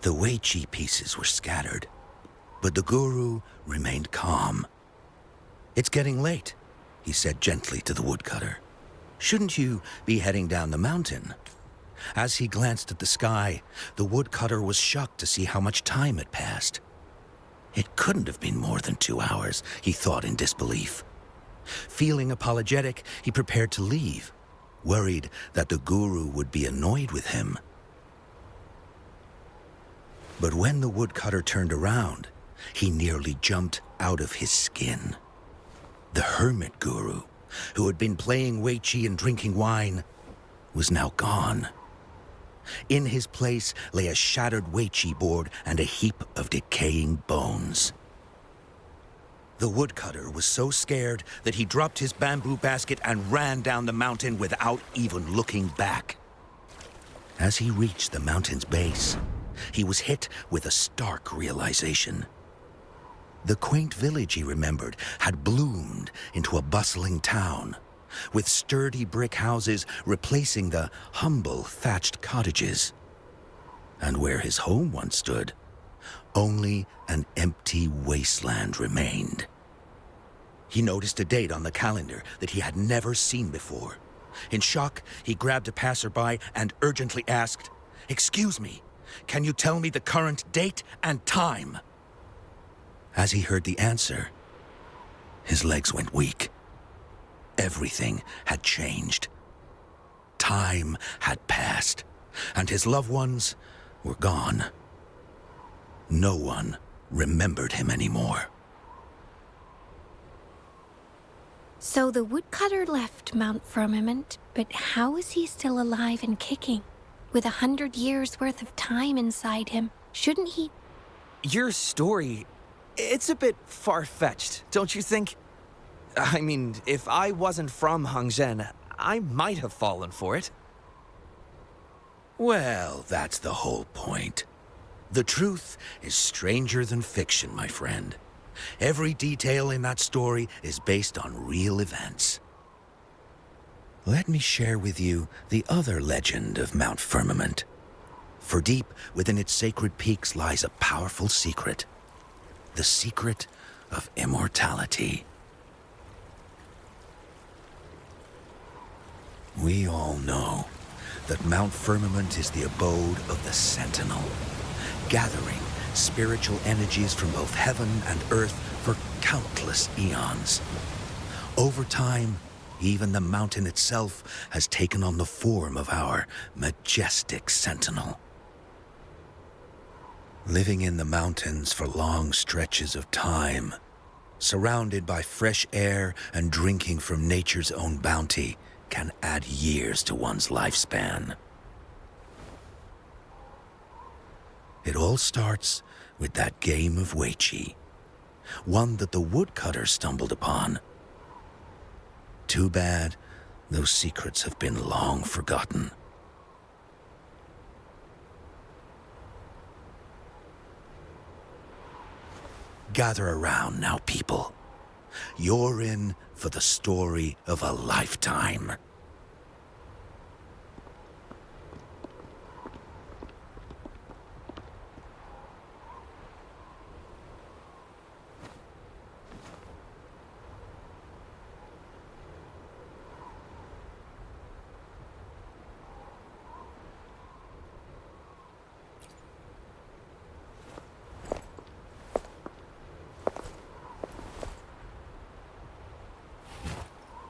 The Weiqi pieces were scattered, but the guru remained calm. "It's getting late," he said gently to the woodcutter. "Shouldn't you be heading down the mountain?" As he glanced at the sky, the woodcutter was shocked to see how much time had passed. It couldn't have been more than 2 hours, he thought in disbelief. Feeling apologetic, he prepared to leave, worried that the guru would be annoyed with him. But when the woodcutter turned around, he nearly jumped out of his skin. The hermit guru, who had been playing Weiqi and drinking wine, was now gone. In his place lay a shattered Weiqi board and a heap of decaying bones. The woodcutter was so scared that he dropped his bamboo basket and ran down the mountain without even looking back. As he reached the mountain's base, he was hit with a stark realization. The quaint village he remembered had bloomed into a bustling town, with sturdy brick houses replacing the humble thatched cottages. And where his home once stood, only an empty wasteland remained. He noticed a date on the calendar that he had never seen before. In shock, he grabbed a passerby and urgently asked, "Excuse me, can you tell me the current date and time?" As he heard the answer, his legs went weak. Everything had changed. Time had passed, and his loved ones were gone. No one remembered him anymore. So the woodcutter left Mount Firmament, but how is he still alive and kicking? With 100 years worth of time inside him, shouldn't he? Your story, it's a bit far-fetched, don't you think? I mean, if I wasn't from Hongzhen, I might have fallen for it. Well, that's the whole point. The truth is stranger than fiction, my friend. Every detail in that story is based on real events. Let me share with you the other legend of Mount Firmament. For deep within its sacred peaks lies a powerful secret. The secret of immortality. We all know that Mount Firmament is the abode of the Sentinel, gathering spiritual energies from both heaven and earth for countless eons. Over time, even the mountain itself has taken on the form of our majestic sentinel. Living in the mountains for long stretches of time, surrounded by fresh air and drinking from nature's own bounty, can add years to one's lifespan. It all starts with that game of Weiqi, one that the woodcutter stumbled upon. Too bad those secrets have been long forgotten. Gather around now, people. You're in for the story of a lifetime.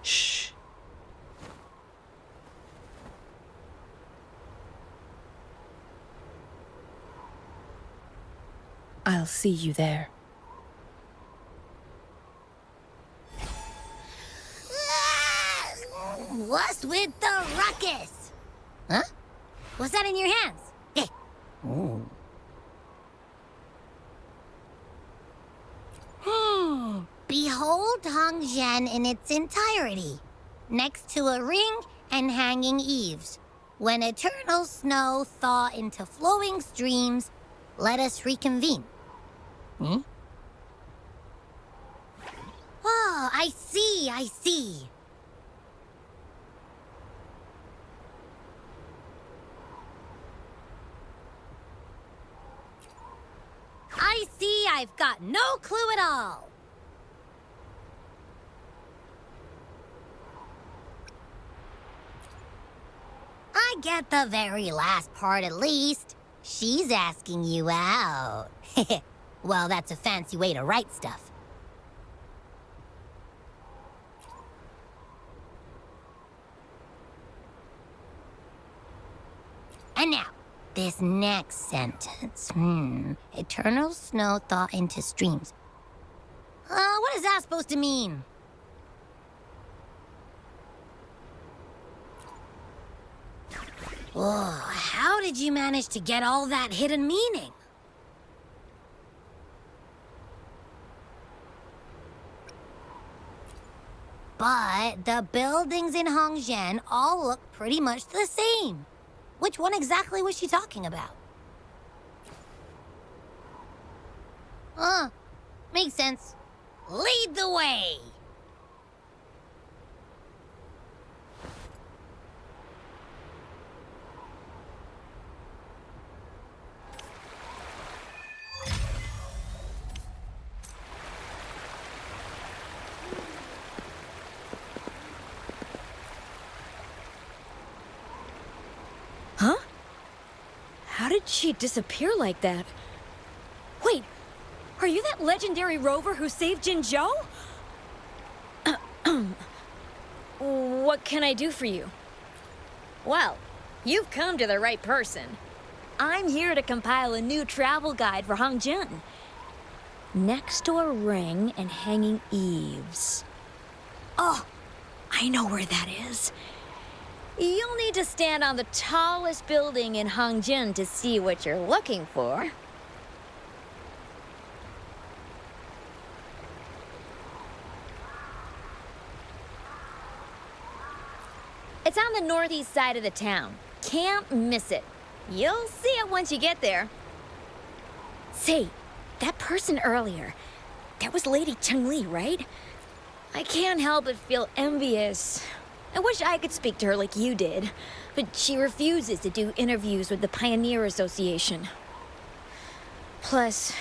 Shh. I'll see you there. What's with the ruckus? Huh? What's that in your hands? Hey. Behold Hongzhen in its entirety, next to a ring and hanging eaves. When eternal snow thaw into flowing streams, let us reconvene. Oh, I see, I see. I've got no clue at all. I get the very last part at least. She's asking you out. Well, that's a fancy way to write stuff. And now, this next sentence. Eternal snow thaw into streams. What is that supposed to mean? Whoa, how did you manage to get all that hidden meaning? But the buildings in Hongzhen all look pretty much the same. Which one exactly was she talking about? Makes sense. Lead the way! Huh? How did she disappear like that? Wait, are you that legendary Rover who saved Jinzhou? What can I do for you? Well, you've come to the right person. I'm here to compile a new travel guide for Hongzhen. Next to a ring and hanging eaves. Oh, I know where that is. You'll need to stand on the tallest building in Hongzhen to see what you're looking for. It's on the northeast side of the town. Can't miss it. You'll see it once you get there. Say, that person earlier, that was Lady Changli, right? I can't help but feel envious. I wish I could speak to her like you did, but she refuses to do interviews with the Pioneer Association. Plus,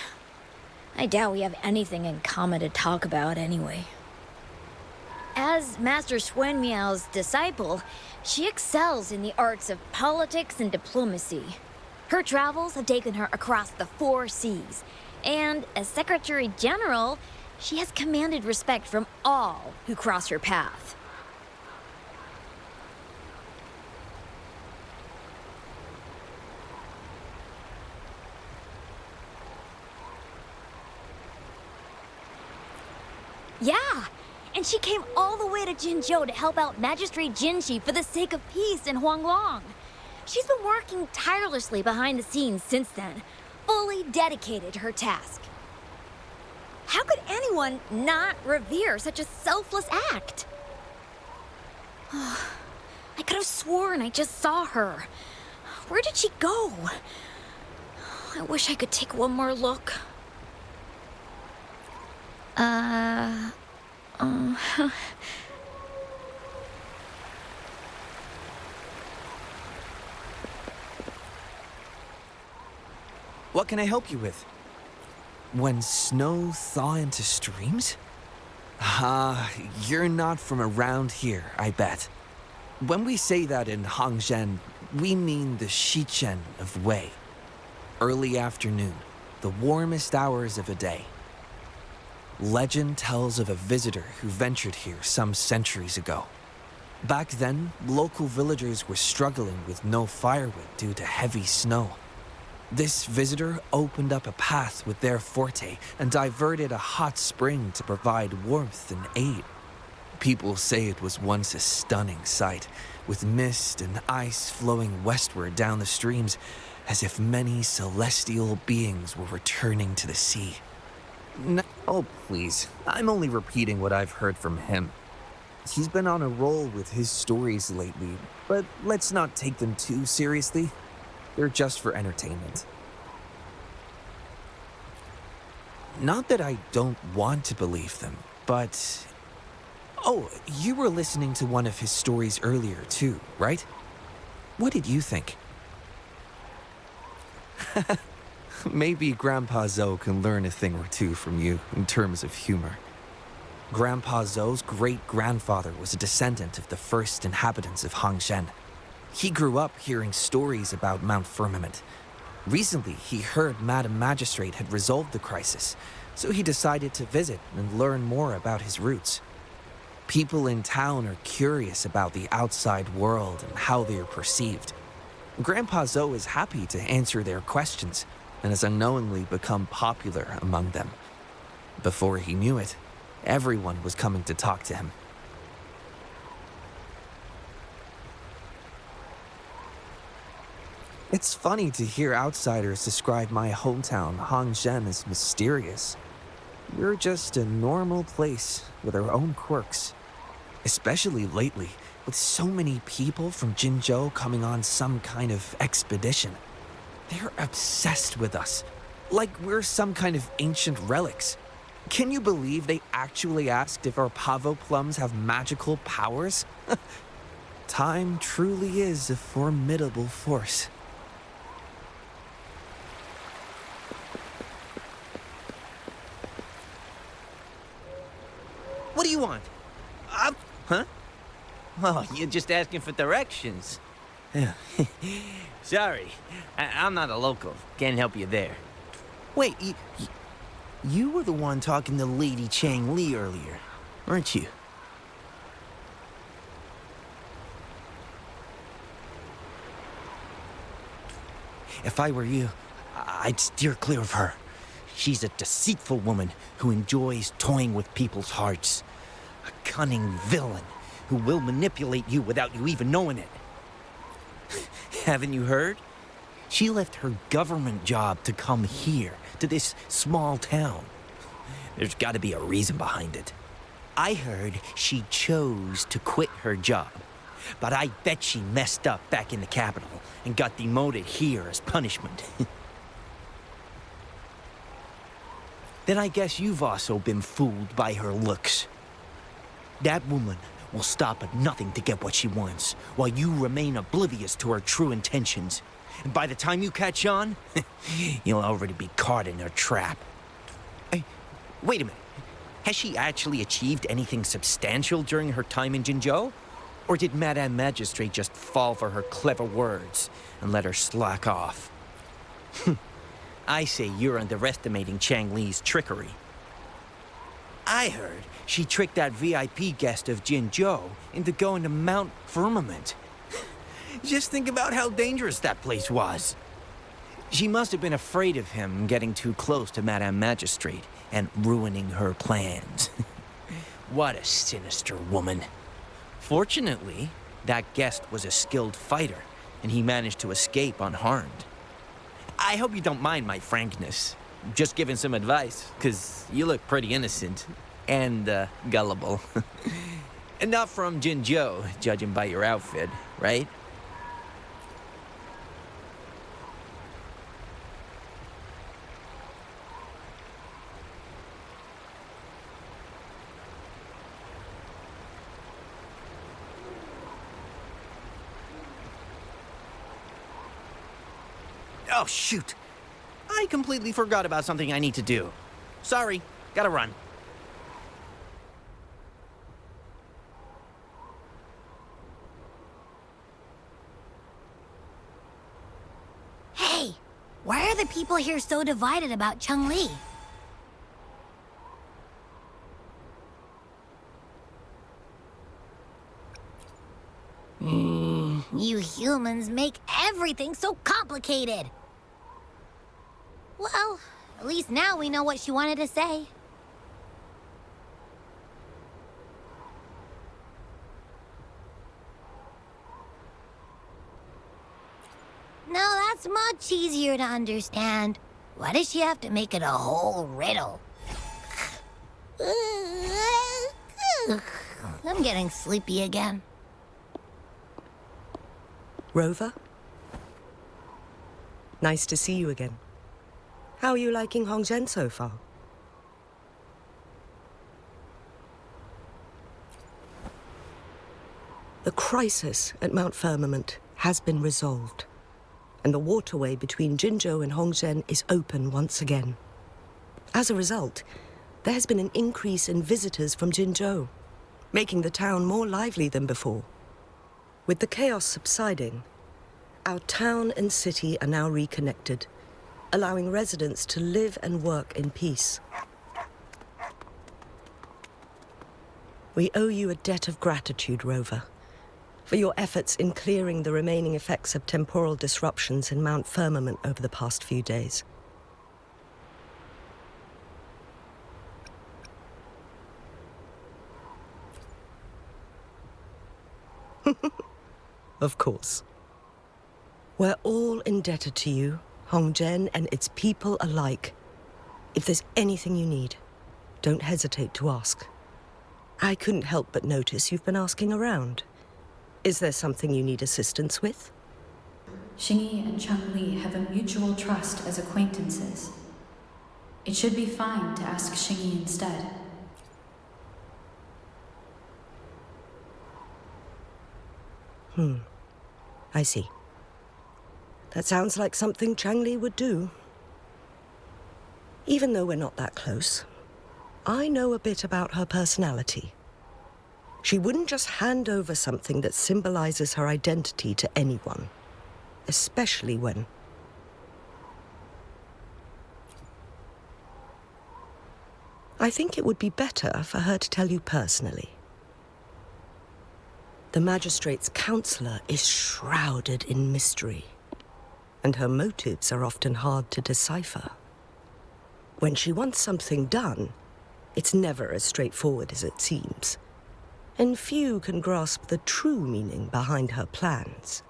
I doubt we have anything in common to talk about anyway. As Master Xuan Miao's disciple, she excels in the arts of politics and diplomacy. Her travels have taken her across the 4 seas, and as Secretary General, she has commanded respect from all who cross her path. Yeah, and she came all the way to Jinzhou to help out Magistrate Jinshi for the sake of peace in Huanglong. She's been working tirelessly behind the scenes since then, fully dedicated to her task. How could anyone not revere such a selfless act? I could have sworn I just saw her. Where did she go? I wish I could take one more look. What can I help you with? When snow thaw into streams? You're not from around here, I bet. When we say that in Hongzhen, we mean the Shichen of Wei. Early afternoon, the warmest hours of a day. Legend tells of a visitor who ventured here some centuries ago. Back then, local villagers were struggling with no firewood due to heavy snow. This visitor opened up a path with their forte and diverted a hot spring to provide warmth and aid. People say it was once a stunning sight, with mist and ice flowing westward down the streams, as if many celestial beings were returning to the sea. Oh, please. I'm only repeating what I've heard from him. He's been on a roll with his stories lately, but let's not take them too seriously. They're just for entertainment. Not that I don't want to believe them, but... Oh, you were listening to one of his stories earlier too, right? What did you think? Maybe Grandpa Zoe can learn a thing or two from you in terms of humor. Grandpa Zoe's great-grandfather was a descendant of the first inhabitants of Hongzhen. He grew up hearing stories about Mount Firmament. Recently, he heard Madam Magistrate had resolved the crisis, so he decided to visit and learn more about his roots. People in town are curious about the outside world and how they are perceived. Grandpa Zoe is happy to answer their questions and has unknowingly become popular among them. Before he knew it, everyone was coming to talk to him. It's funny to hear outsiders describe my hometown, Hongzhen, as mysterious. We're just a normal place with our own quirks. Especially lately, with so many people from Jinzhou coming on some kind of expedition. They're obsessed with us, like we're some kind of ancient relics. Can you believe they actually asked if our pavo plums have magical powers? Time truly is a formidable force. What do you want? Huh? Oh, you're just asking for directions. Sorry, I'm not a local. Can't help you there. Wait, you were the one talking to Lady Changli earlier, weren't you? If I were you, I'd steer clear of her. She's a deceitful woman who enjoys toying with people's hearts. A cunning villain who will manipulate you without you even knowing it. Haven't you heard? She left her government job to come here, to this small town. There's got to be a reason behind it. I heard she chose to quit her job, but I bet she messed up back in the capital and got demoted here as punishment. Then I guess you've also been fooled by her looks. That woman will stop at nothing to get what she wants, while you remain oblivious to her true intentions. And by the time you catch on, you'll already be caught in her trap. Hey, wait a minute. Has she actually achieved anything substantial during her time in Jinzhou? Or did Madame Magistrate just fall for her clever words and let her slack off? I say you're underestimating Changli's trickery. I heard she tricked that VIP guest of Jinzhou into going to Mount Firmament. Just think about how dangerous that place was. She must have been afraid of him getting too close to Madame Magistrate and ruining her plans. What a sinister woman. Fortunately, that guest was a skilled fighter, and he managed to escape unharmed. I hope you don't mind my frankness. Just giving some advice, because you look pretty innocent and gullible. And not from Jinzhou, judging by your outfit, right? Oh, shoot. I completely forgot about something I need to do. Sorry, gotta run. Hey, why are the people here so divided about Changli? You humans make everything so complicated. Well, at least now we know what she wanted to say. No, that's much easier to understand. Why does she have to make it a whole riddle? I'm getting sleepy again. Rover? Nice to see you again. How are you liking Hongzhen so far? The crisis at Mount Firmament has been resolved. and the waterway between Jinzhou and Hongzhen is open once again. As a result, there has been an increase in visitors from Jinzhou, making the town more lively than before. With the chaos subsiding, our town and city are now reconnected, allowing residents to live and work in peace. We owe you a debt of gratitude, Rover, for your efforts in clearing the remaining effects of temporal disruptions in Mount Firmament over the past few days. Of course. We're all indebted to you, Hongzhen and its people alike. If there's anything you need, don't hesitate to ask. I couldn't help but notice you've been asking around. Is there something you need assistance with? Xingyi and Changli have a mutual trust as acquaintances. It should be fine to ask Xingyi instead. I see. That sounds like something Changli would do. Even though we're not that close, I know a bit about her personality. She wouldn't just hand over something that symbolizes her identity to anyone, especially when... I think it would be better for her to tell you personally. The magistrate's counselor is shrouded in mystery, and her motives are often hard to decipher. When she wants something done, it's never as straightforward as it seems, and few can grasp the true meaning behind her plans.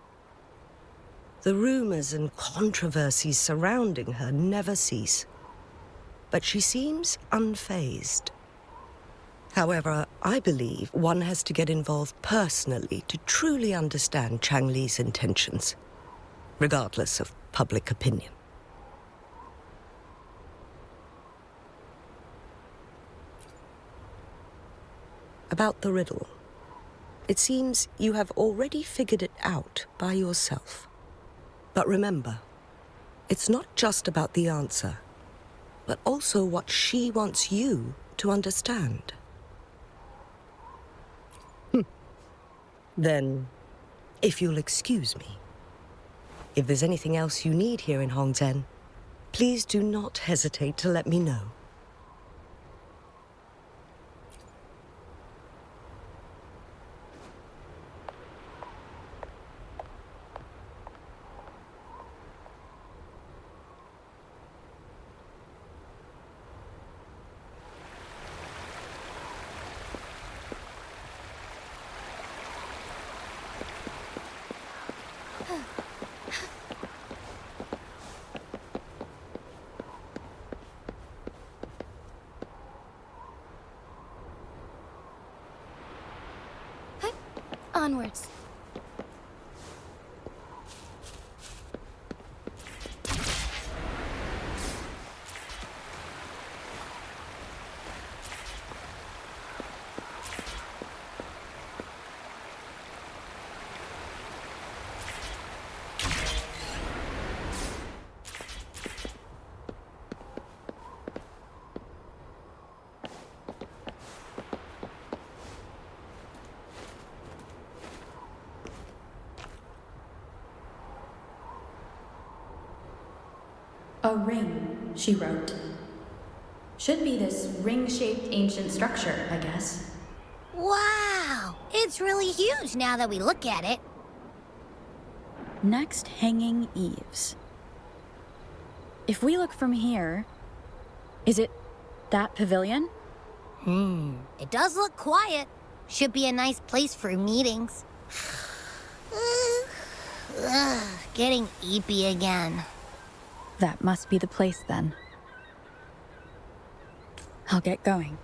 The rumors and controversies surrounding her never cease, but she seems unfazed. However, I believe one has to get involved personally to truly understand Changli's intentions, regardless of public opinion. About the riddle. It seems you have already figured it out by yourself. But remember, it's not just about the answer, but also what she wants you to understand. Then, if you'll excuse me, if there's anything else you need here in Hongzhen, please do not hesitate to let me know. Onwards. A ring, she wrote. Should be this ring-shaped ancient structure, I guess. Wow! It's really huge now that we look at it. Next, hanging eaves. If we look from here, is it that pavilion? It does look quiet. Should be a nice place for meetings. Getting eepy again. That must be the place then. I'll get going.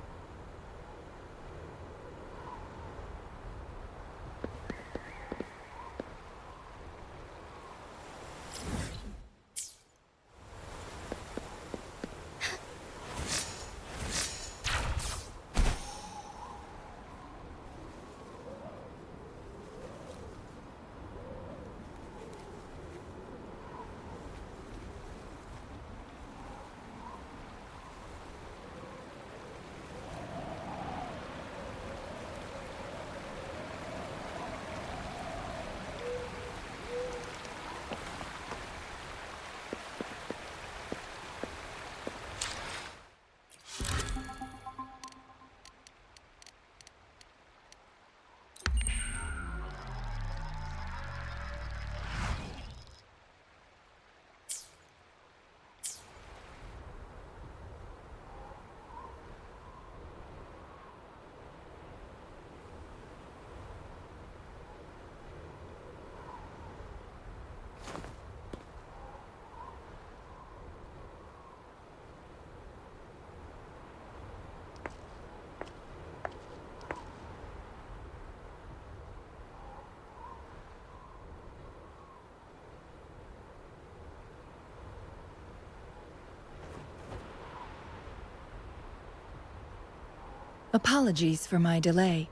Apologies for my delay.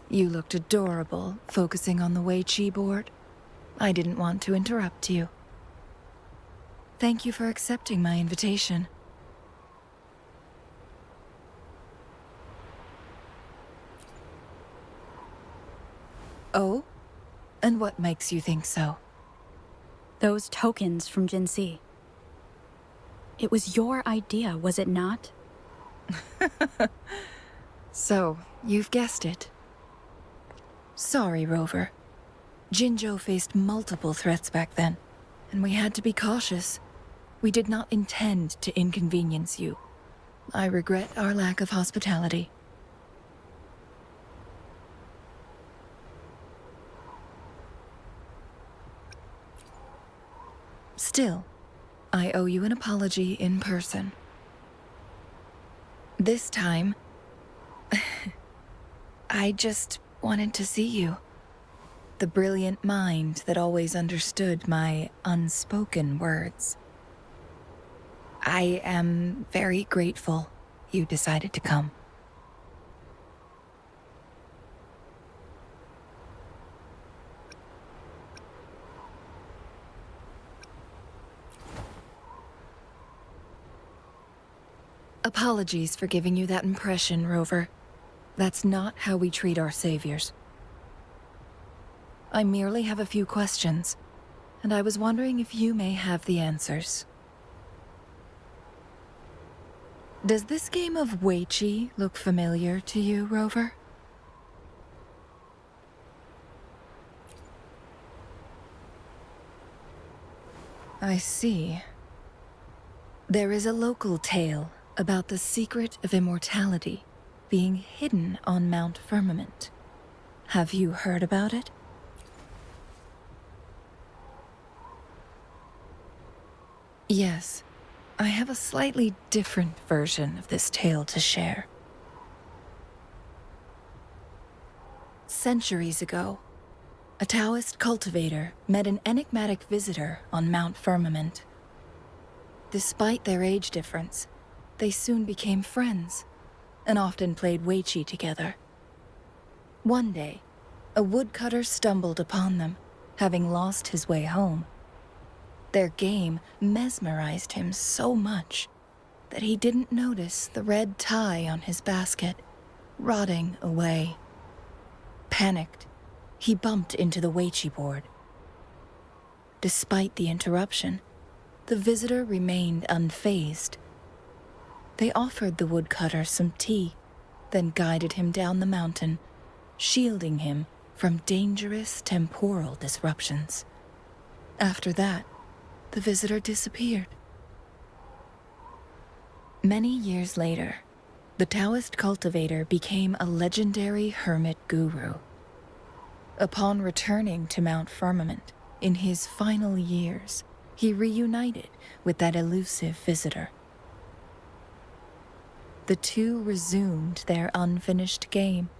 You looked adorable, focusing on the Weiqi board. I didn't want to interrupt you. Thank you for accepting my invitation. Oh? And what makes you think so? Those tokens from Jinxi. It was your idea, was it not? So, you've guessed it. Sorry, Rover. Jinzhou faced multiple threats back then, and we had to be cautious. We did not intend to inconvenience you. I regret our lack of hospitality. Still, I owe you an apology in person. This time, I just wanted to see you. The brilliant mind that always understood my unspoken words. I am very grateful you decided to come. Apologies for giving you that impression, Rover. That's not how we treat our saviors. I merely have a few questions, and I was wondering if you may have the answers. Does this game of Weiqi look familiar to you, Rover? I see. There is a local tale about the secret of immortality being hidden on Mount Firmament. Have you heard about it? Yes, I have a slightly different version of this tale to share. Centuries ago, a Taoist cultivator met an enigmatic visitor on Mount Firmament. Despite their age difference, they soon became friends, and often played Weiqi together. One day, a woodcutter stumbled upon them, having lost his way home. Their game mesmerized him so much that he didn't notice the red tie on his basket, rotting away. Panicked, he bumped into the Weiqi board. Despite the interruption, the visitor remained unfazed. They offered the woodcutter some tea, then guided him down the mountain, shielding him from dangerous temporal disruptions. After that, the visitor disappeared. Many years later, the Taoist cultivator became a legendary hermit guru. Upon returning to Mount Firmament, in his final years, he reunited with that elusive visitor. The two resumed their unfinished game.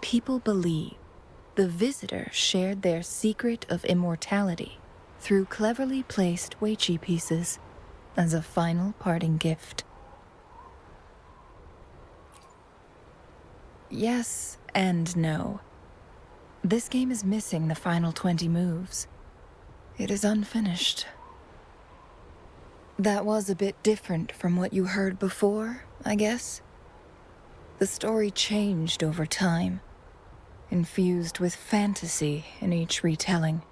People believe the visitor shared their secret of immortality through cleverly placed Weiqi pieces as a final parting gift. Yes and no. This game is missing the final 20 moves. It is unfinished. That was a bit different from what you heard before, I guess. The story changed over time, infused with fantasy in each retelling.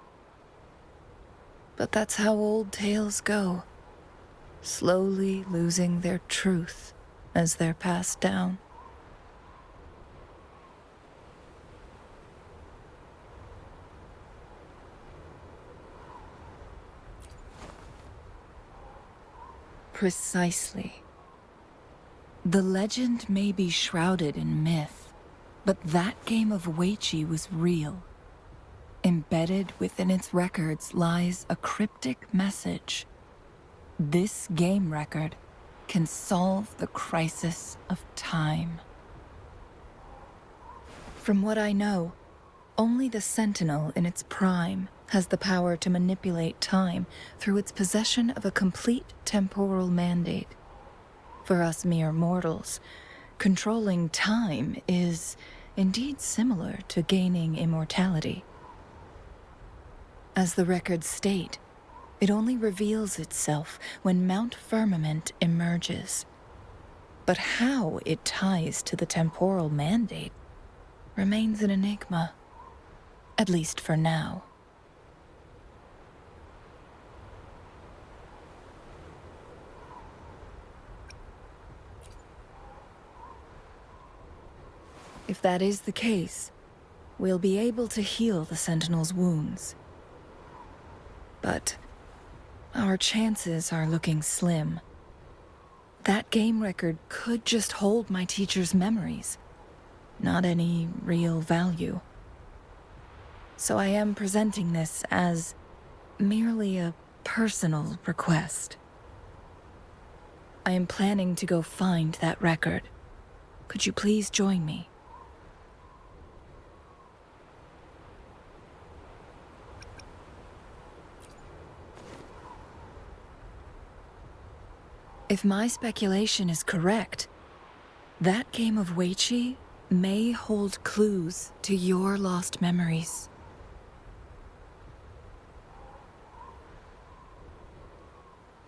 But that's how old tales go, slowly losing their truth as they're passed down. Precisely. The legend may be shrouded in myth, but that game of Weiqi was real. Embedded within its records lies a cryptic message. This game record can solve the crisis of time. From what I know, Only the Sentinel in its prime has the power to manipulate time through its possession of a complete temporal mandate. For us mere mortals, controlling time is indeed similar to gaining immortality. As the records state, it only reveals itself when Mount Firmament emerges. But how it ties to the temporal mandate remains an enigma, at least for now. If that is the case, we'll be able to heal the Sentinel's wounds. But our chances are looking slim. That game record could just hold my teacher's memories, not any real value. So I am presenting this as merely a personal request. I am planning to go find that record. Could you please join me? If my speculation is correct, that game of Weiqi may hold clues to your lost memories.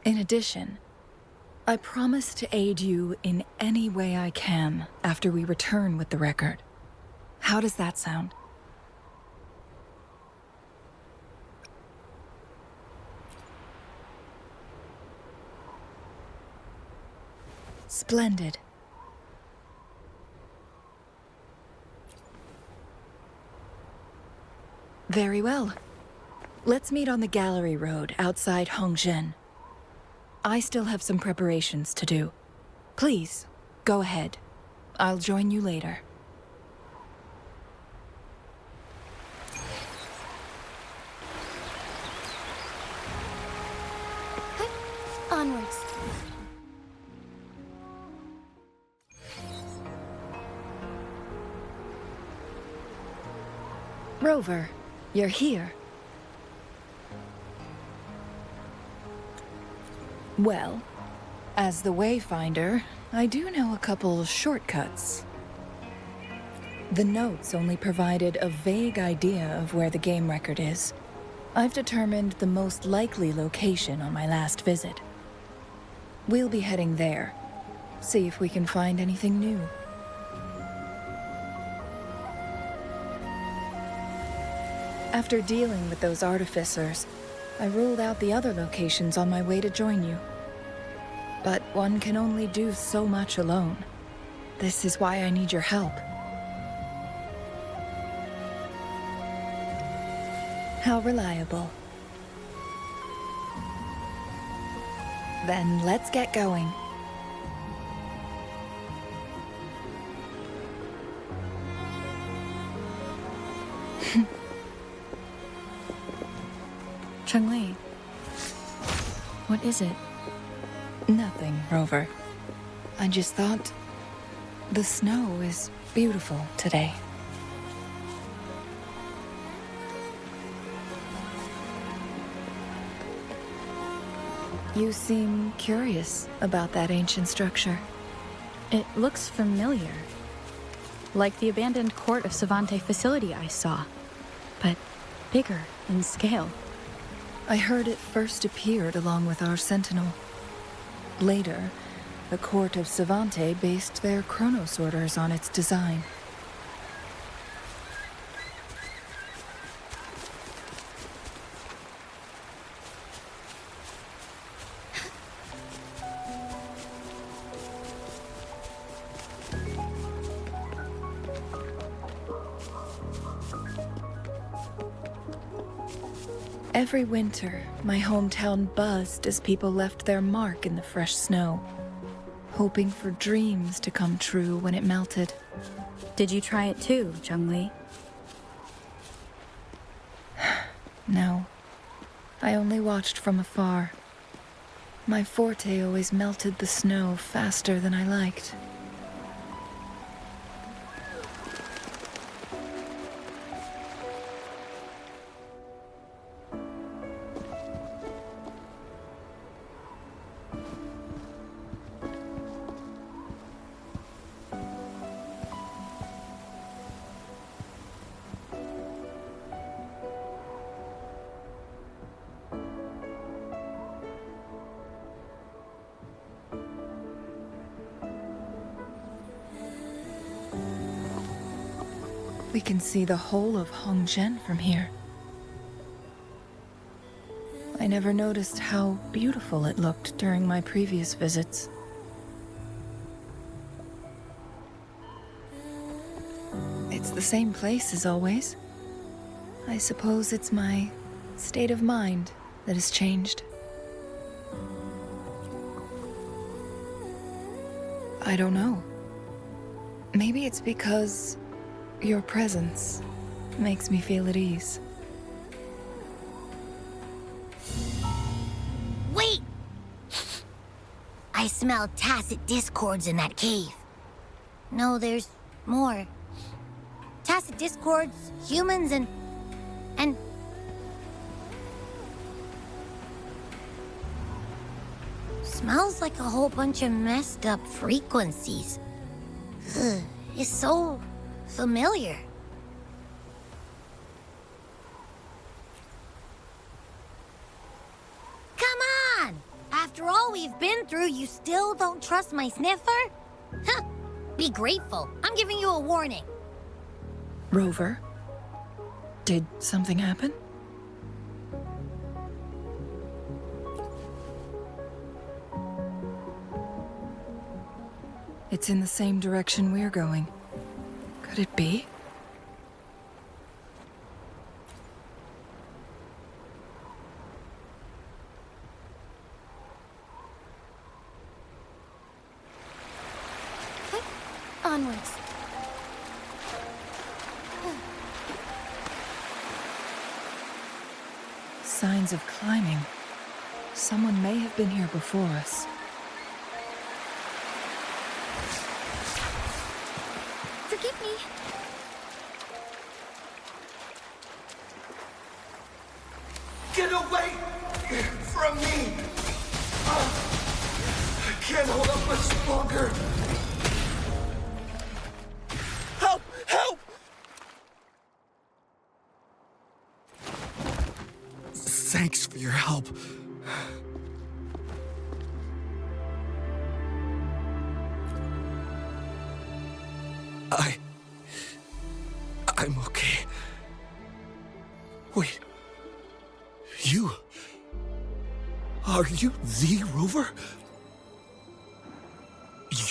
In addition, I promise to aid you in any way I can after we return with the record. How does that sound? Splendid. Very well. Let's meet on the gallery road outside Hongzhen. I still have some preparations to do. Please, go ahead. I'll join you later. Onwards. Rover, you're here. Well, as the Wayfinder, I do know a couple shortcuts. The notes only provided a vague idea of where the game record is. I've determined the most likely location on my last visit. We'll be heading there. See if we can find anything new. After dealing with those artificers, I ruled out the other locations on my way to join you. But one can only do so much alone. This is why I need your help. How reliable. Then let's get going. Changli, what is it? Nothing, Rover. I just thought the snow is beautiful today. You seem curious about that ancient structure. It looks familiar. Like the abandoned court of Savante facility I saw, but bigger in scale. I heard it first appeared along with our Sentinel. Later, the court of Savante based their Chronos orders on its design. Every winter, my hometown buzzed as people left their mark in the fresh snow, hoping for dreams to come true when it melted. Did you try it too, Changli? No, I only watched from afar. My forte always melted the snow faster than I liked. We can see the whole of Hongzhen from here. I never noticed how beautiful it looked during my previous visits. It's the same place as always. I suppose it's my state of mind that has changed. I don't know. Maybe it's because your presence makes me feel at ease. Wait! I smell tacit discords in that cave. No, there's more. Tacit discords, humans, and... Smells like a whole bunch of messed up frequencies. Ugh, it's so familiar. Come on! After all we've been through, you still don't trust my sniffer? Huh. Be grateful. I'm giving you a warning. Rover, did something happen? It's in the same direction we're going. Could it be? Onwards. Signs of climbing. Someone may have been here before us. Forgive me. Get away from me! I can't hold up much longer. Help! Help! Thanks for your help. I'm okay. Wait. You... Are you the Rover?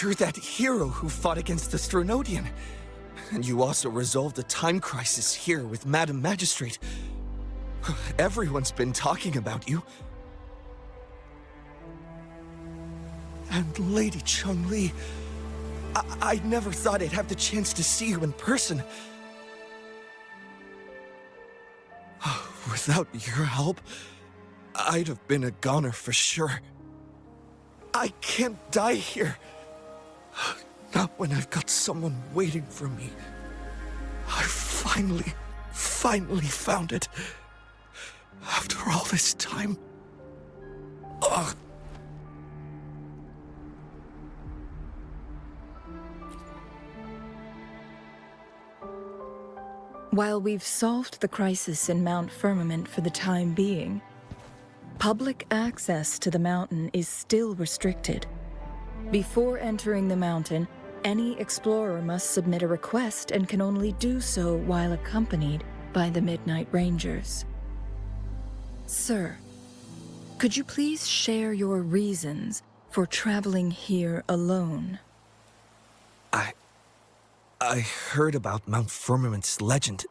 You're that hero who fought against the Stronodian. And you also resolved a time crisis here with Madam Magistrate. Everyone's been talking about you. And Lady Changli... I never thought I'd have the chance to see you in person. Without your help, I'd have been a goner for sure. I can't die here. Not when I've got someone waiting for me. I finally found it. After all this time. Ugh. While we've solved the crisis in Mount Firmament for the time being, public access to the mountain is still restricted. Before entering the mountain, any explorer must submit a request and can only do so while accompanied by the Midnight Rangers. Sir, could you please share your reasons for traveling here alone? I heard about Mount Firmament's legend,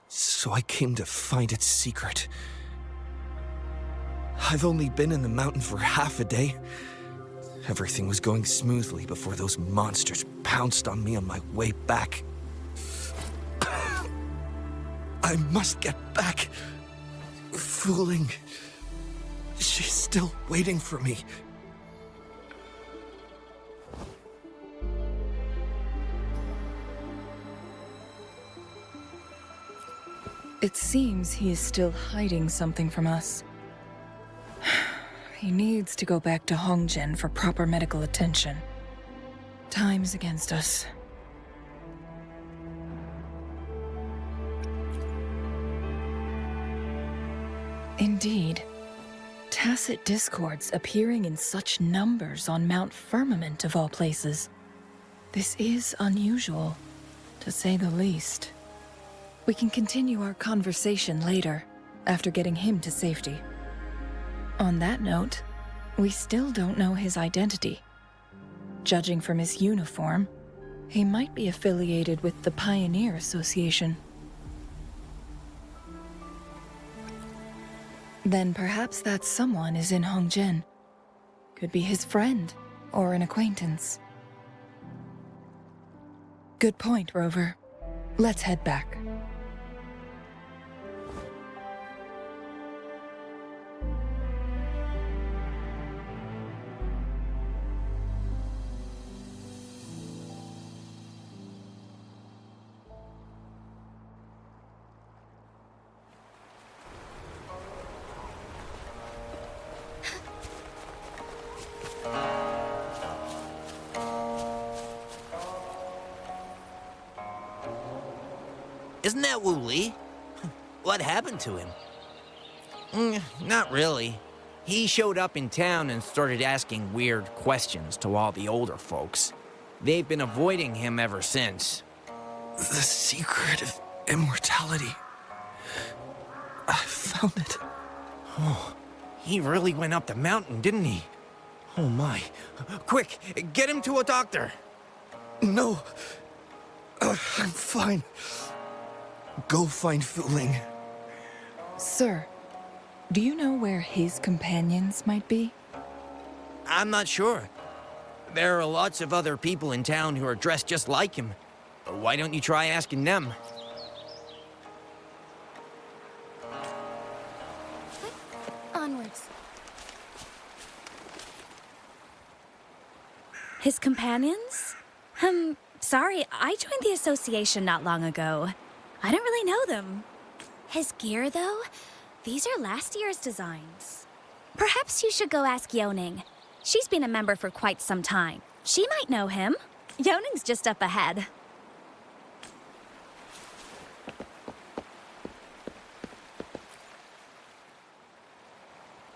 so I came to find its secret. I've only been in the mountain for half a day. Everything was going smoothly before those monsters pounced on me on my way back. I must get back. Fooling. She's still waiting for me. It seems he is still hiding something from us. He needs to go back to Hongzhen for proper medical attention. Time's against us. Indeed. Tacit discords appearing in such numbers on Mount Firmament of all places. This is unusual. to say the least. We can continue our conversation later, after getting him to safety. On that note, we still don't know his identity. Judging from his uniform, he might be affiliated with the Pioneer Association. Then perhaps that someone is in Hongjian. Could be his friend, or an acquaintance. Good point, Rover. Let's head back. Isn't that Wu Li? What happened to him? Not really. He showed up in town and started asking weird questions to all the older folks. They've been avoiding him ever since. The secret of immortality. I found it. Oh, he really went up the mountain, didn't he? Oh my. Quick, get him to a doctor. No. I'm fine. Go find Fu Ling. Sir, do you know where his companions might be? I'm not sure. There are lots of other people in town who are dressed just like him. Why don't you try asking them? Onwards. His companions? Sorry, I joined the association not long ago. I don't really know them. His gear, though? These are last year's designs. Perhaps you should go ask Yoning. She's been a member for quite some time. She might know him. Yoning's just up ahead.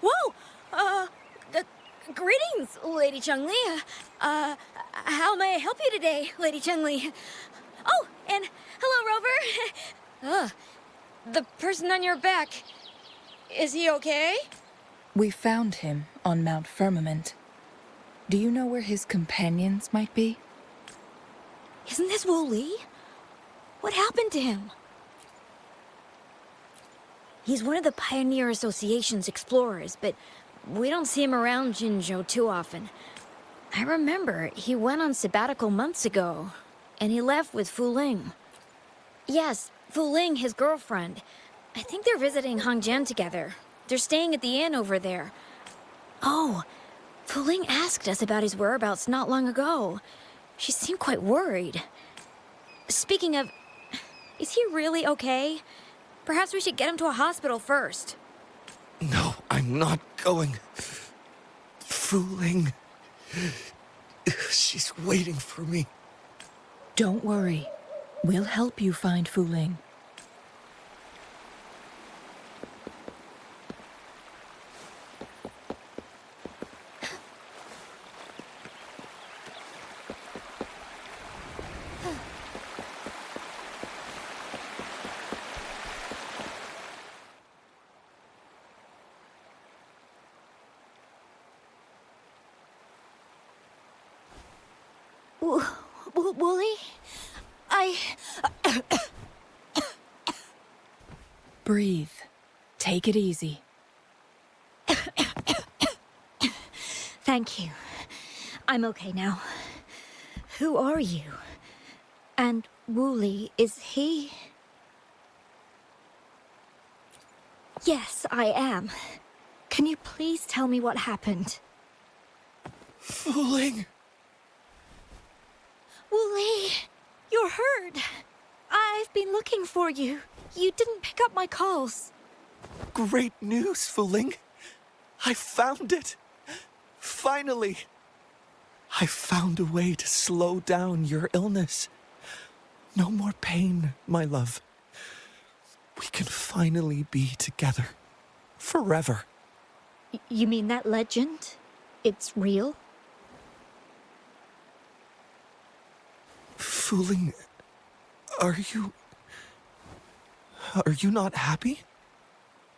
Whoa! Greetings, Lady Changli. How may I help you today, Lady Changli? Oh, and hello, Rover. The person on your back, is he okay? We found him on Mount Firmament. Do you know where his companions might be? Isn't this Wu Li? What happened to him? He's one of the Pioneer Association's explorers, but we don't see him around Jinzhou too often. I remember he went on sabbatical months ago, and he left with Fu Ling. Yes, Fu Ling, his girlfriend. I think they're visiting Hongjian together. They're staying at the inn over there. Oh, Fu Ling asked us about his whereabouts not long ago. She seemed quite worried. Speaking of, is he really okay? Perhaps we should get him to a hospital first. No, I'm not going. Fu Ling. She's waiting for me. Don't worry. We'll help you find Fu Ling. Wooly? Breathe. Take it easy. Thank you. I'm okay now. Who are you? And Wooly, is he? Yes, I am. Can you please tell me what happened? Fu Ling. Wooly, you're hurt. I've been looking for you. You didn't pick up my calls. Great news, Fu Ling. I found it. Finally. I found a way to slow down your illness. No more pain, my love. We can finally be together. Forever. You mean that legend? It's real? Fu Ling, Are you... Are you not happy?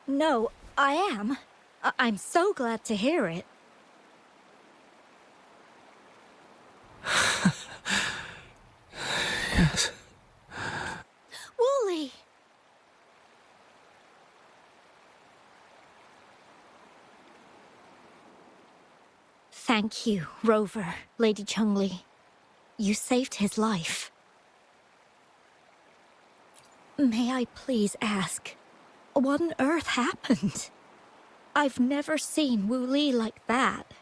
No, I am. I'm so glad to hear it. Yes. Wooly! Thank you, Rover, Lady Changli. You saved his life. May I please ask, what on earth happened? I've never seen Wu Li like that.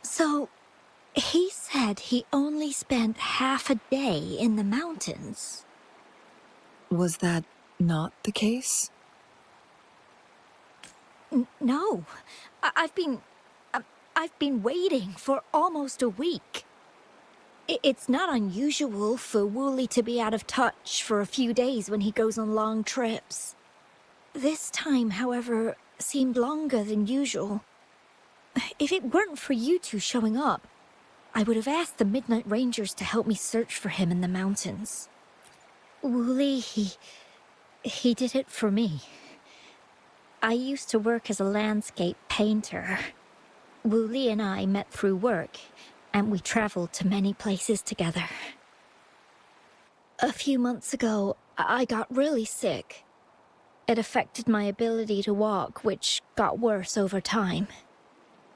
So, he said he only spent half a day in the mountains. Was that not the case? No, I've been waiting for almost a week. It's not unusual for Wooly to be out of touch for a few days when he goes on long trips. This time, however, seemed longer than usual. If it weren't for you two showing up, I would have asked the Midnight Rangers to help me search for him in the mountains. Wooly, he did it for me. I used to work as a landscape painter. Wooly and I met through work, and we traveled to many places together. A few months ago, I got really sick. It affected my ability to walk, which got worse over time.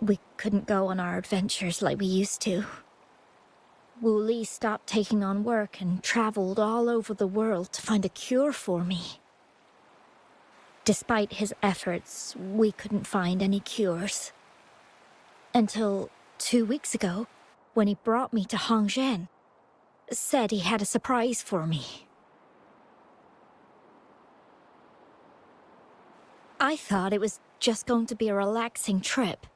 We couldn't go on our adventures like we used to. Wooly stopped taking on work and traveled all over the world to find a cure for me. Despite his efforts, we couldn't find any cures. Until 2 weeks ago, when he brought me to Hongzhen, said he had a surprise for me. I thought it was just going to be a relaxing trip,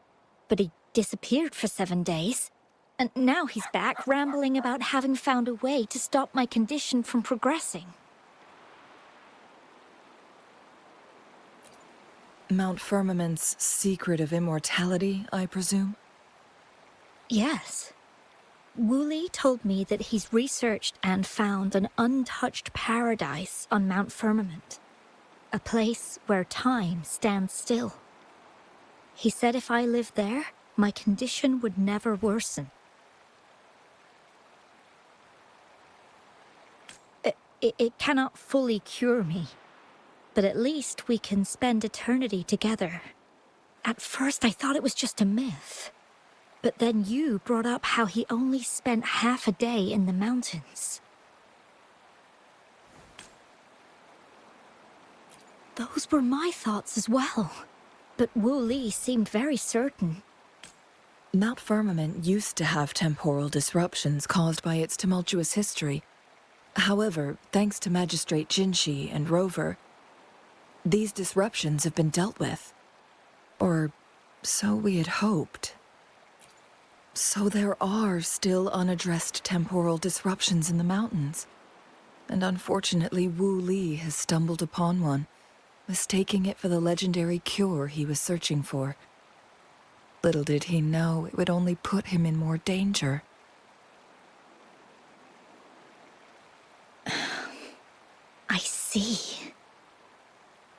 but he disappeared for 7 days, and now he's back rambling about having found a way to stop my condition from progressing. Mount Firmament's secret of immortality, I presume? Yes. Wooly told me that he's researched and found an untouched paradise on Mount Firmament. A place where time stands still. He said if I lived there, my condition would never worsen. It cannot fully cure me, but at least we can spend eternity together. At first I thought it was just a myth. But then you brought up how he only spent half a day in the mountains. Those were my thoughts as well. But Wu Li seemed very certain. Mount Firmament used to have temporal disruptions caused by its tumultuous history. However, thanks to Magistrate Jinshi and Rover, these disruptions have been dealt with. Or so we had hoped. So there are still unaddressed temporal disruptions in the mountains. And unfortunately, Wu Li has stumbled upon one, mistaking it for the legendary cure he was searching for. Little did he know it would only put him in more danger. I see.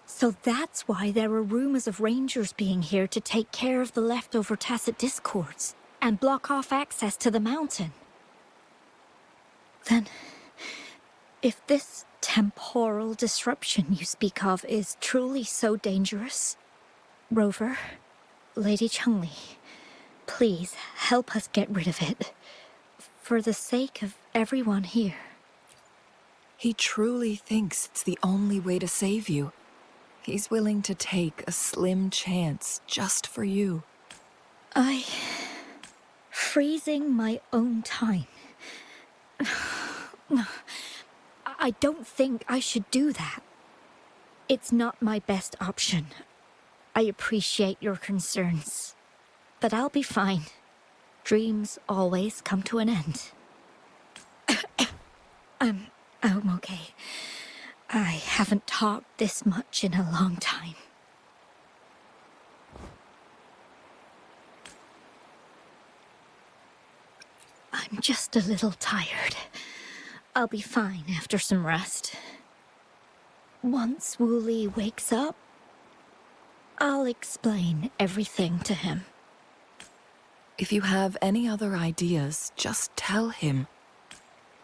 So that's why there were rumors of rangers being here to take care of the leftover tacit discords and block off access to the mountain. Then, if this temporal disruption you speak of is truly so dangerous, Rover, Lady Changli, please help us get rid of it, for the sake of everyone here. He truly thinks it's the only way to save you. He's willing to take a slim chance just for you. Freezing my own time. I don't think I should do that. It's not my best option. I appreciate your concerns, but I'll be fine. Dreams always come to an end. I'm okay. I haven't talked this much in a long time. I'm just a little tired. I'll be fine after some rest. Once Wooly wakes up, I'll explain everything to him. If you have any other ideas, just tell him.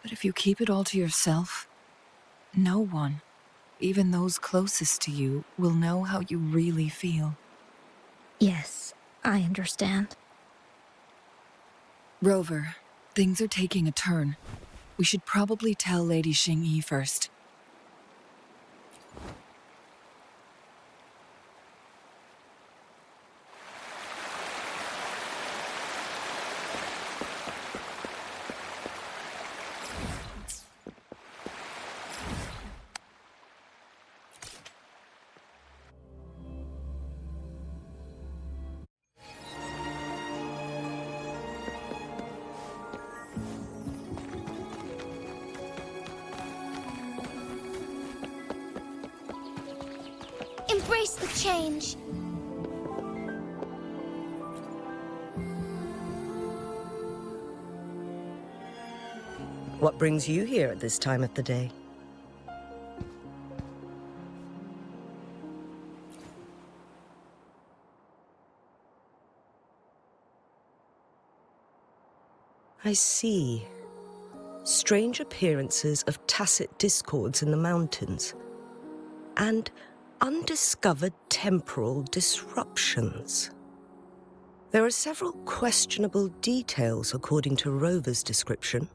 But if you keep it all to yourself, no one, even those closest to you, will know how you really feel. Yes, I understand. Rover, things are taking a turn. We should probably tell Lady Xingyi first. Embrace the change. What brings you here at this time of the day? I see. Strange appearances of tacit discords in the mountains, and undiscovered temporal disruptions. There are several questionable details according to Rover's description.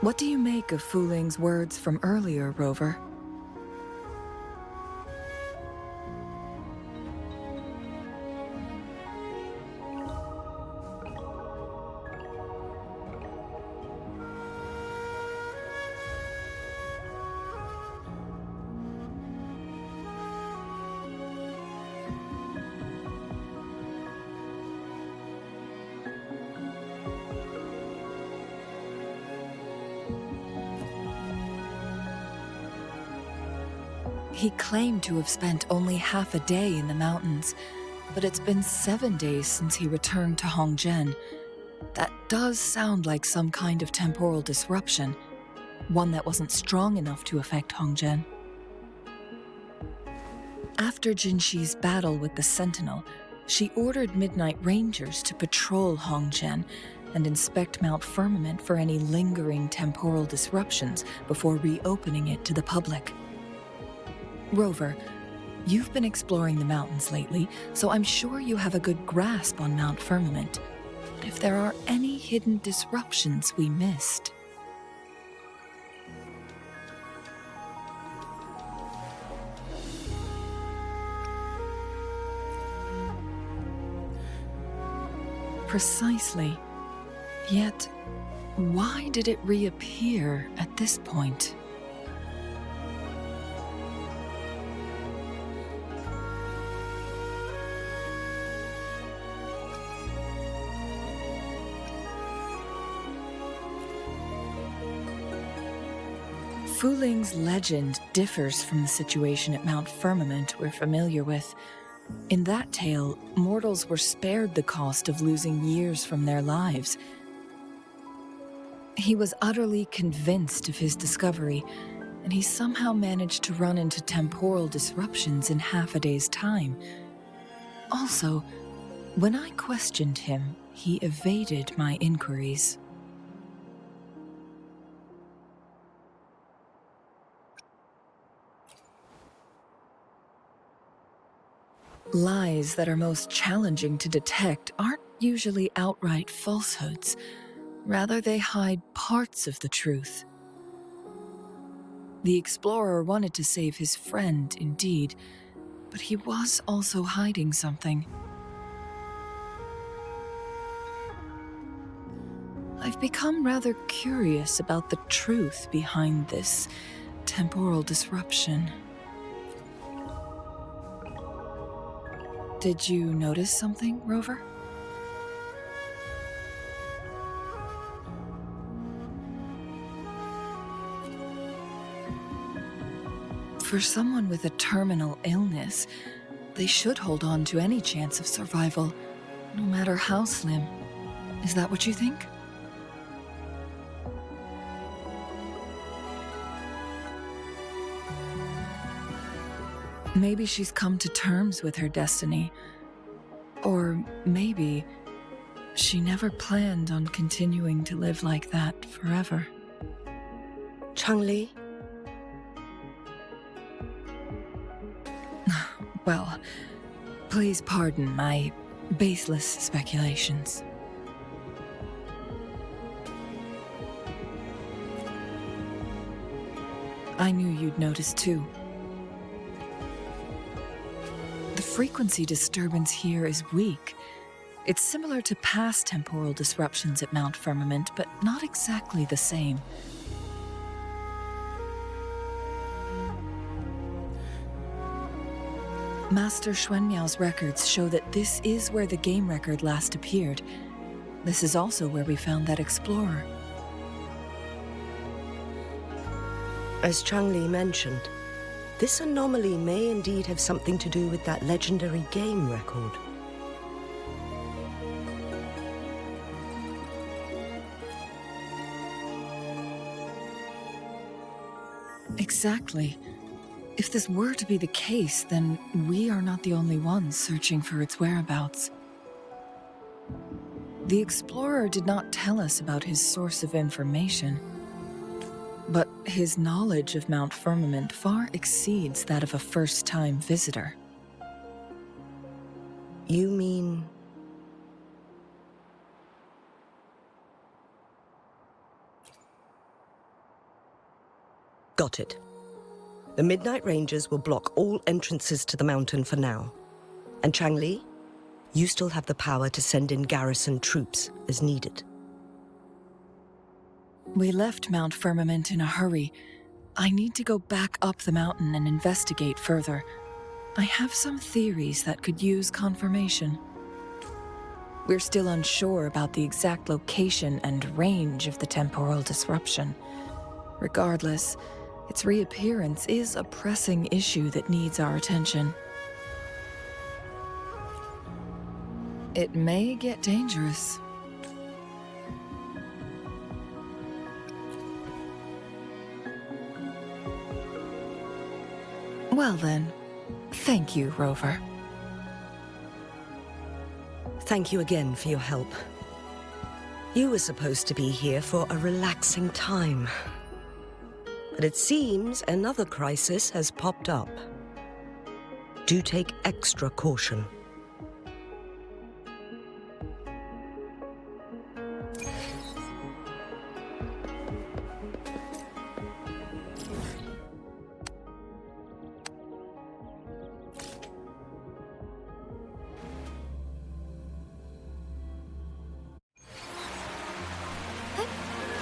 What do you make of Fuling's words from earlier, Rover? He claimed to have spent only half a day in the mountains, but it's been 7 days since he returned to Hongzhen. That does sound like some kind of temporal disruption, one that wasn't strong enough to affect Hongzhen. After Jinxi's battle with the Sentinel, she ordered Midnight Rangers to patrol Hongzhen and inspect Mount Firmament for any lingering temporal disruptions before reopening it to the public. Rover, you've been exploring the mountains lately, so I'm sure you have a good grasp on Mount Firmament. But if there are any hidden disruptions we missed... Precisely. Yet, why did it reappear at this point? Fuling's legend differs from the situation at Mount Firmament we're familiar with. In that tale, mortals were spared the cost of losing years from their lives. He was utterly convinced of his discovery, and he somehow managed to run into temporal disruptions in half a day's time. Also, when I questioned him, he evaded my inquiries. Lies that are most challenging to detect aren't usually outright falsehoods. Rather, they hide parts of the truth. The explorer wanted to save his friend, indeed, but he was also hiding something. I've become rather curious about the truth behind this temporal disruption. Did you notice something, Rover? For someone with a terminal illness, they should hold on to any chance of survival, no matter how slim. Is that what you think? Maybe she's come to terms with her destiny. Or maybe she never planned on continuing to live like that forever. Changli? Well, please pardon my baseless speculations. I knew you'd notice too. The frequency disturbance here is weak. It's similar to past temporal disruptions at Mount Firmament, but not exactly the same. Master Xuanmiao's records show that this is where the game record last appeared. This is also where we found that explorer. As Changli mentioned, this anomaly may indeed have something to do with that legendary game record. Exactly. If this were to be the case, then we are not the only ones searching for its whereabouts. The explorer did not tell us about his source of information, but his knowledge of Mount Firmament far exceeds that of a first-time visitor. You mean... Got it. The Midnight Rangers will block all entrances to the mountain for now. And Changli, you still have the power to send in garrison troops as needed. We left Mount Firmament in a hurry. I need to go back up the mountain and investigate further. I have some theories that could use confirmation. We're still unsure about the exact location and range of the temporal disruption. Regardless, its reappearance is a pressing issue that needs our attention. It may get dangerous. Well then, thank you, Rover. Thank you again for your help. You were supposed to be here for a relaxing time. But it seems another crisis has popped up. Do take extra caution.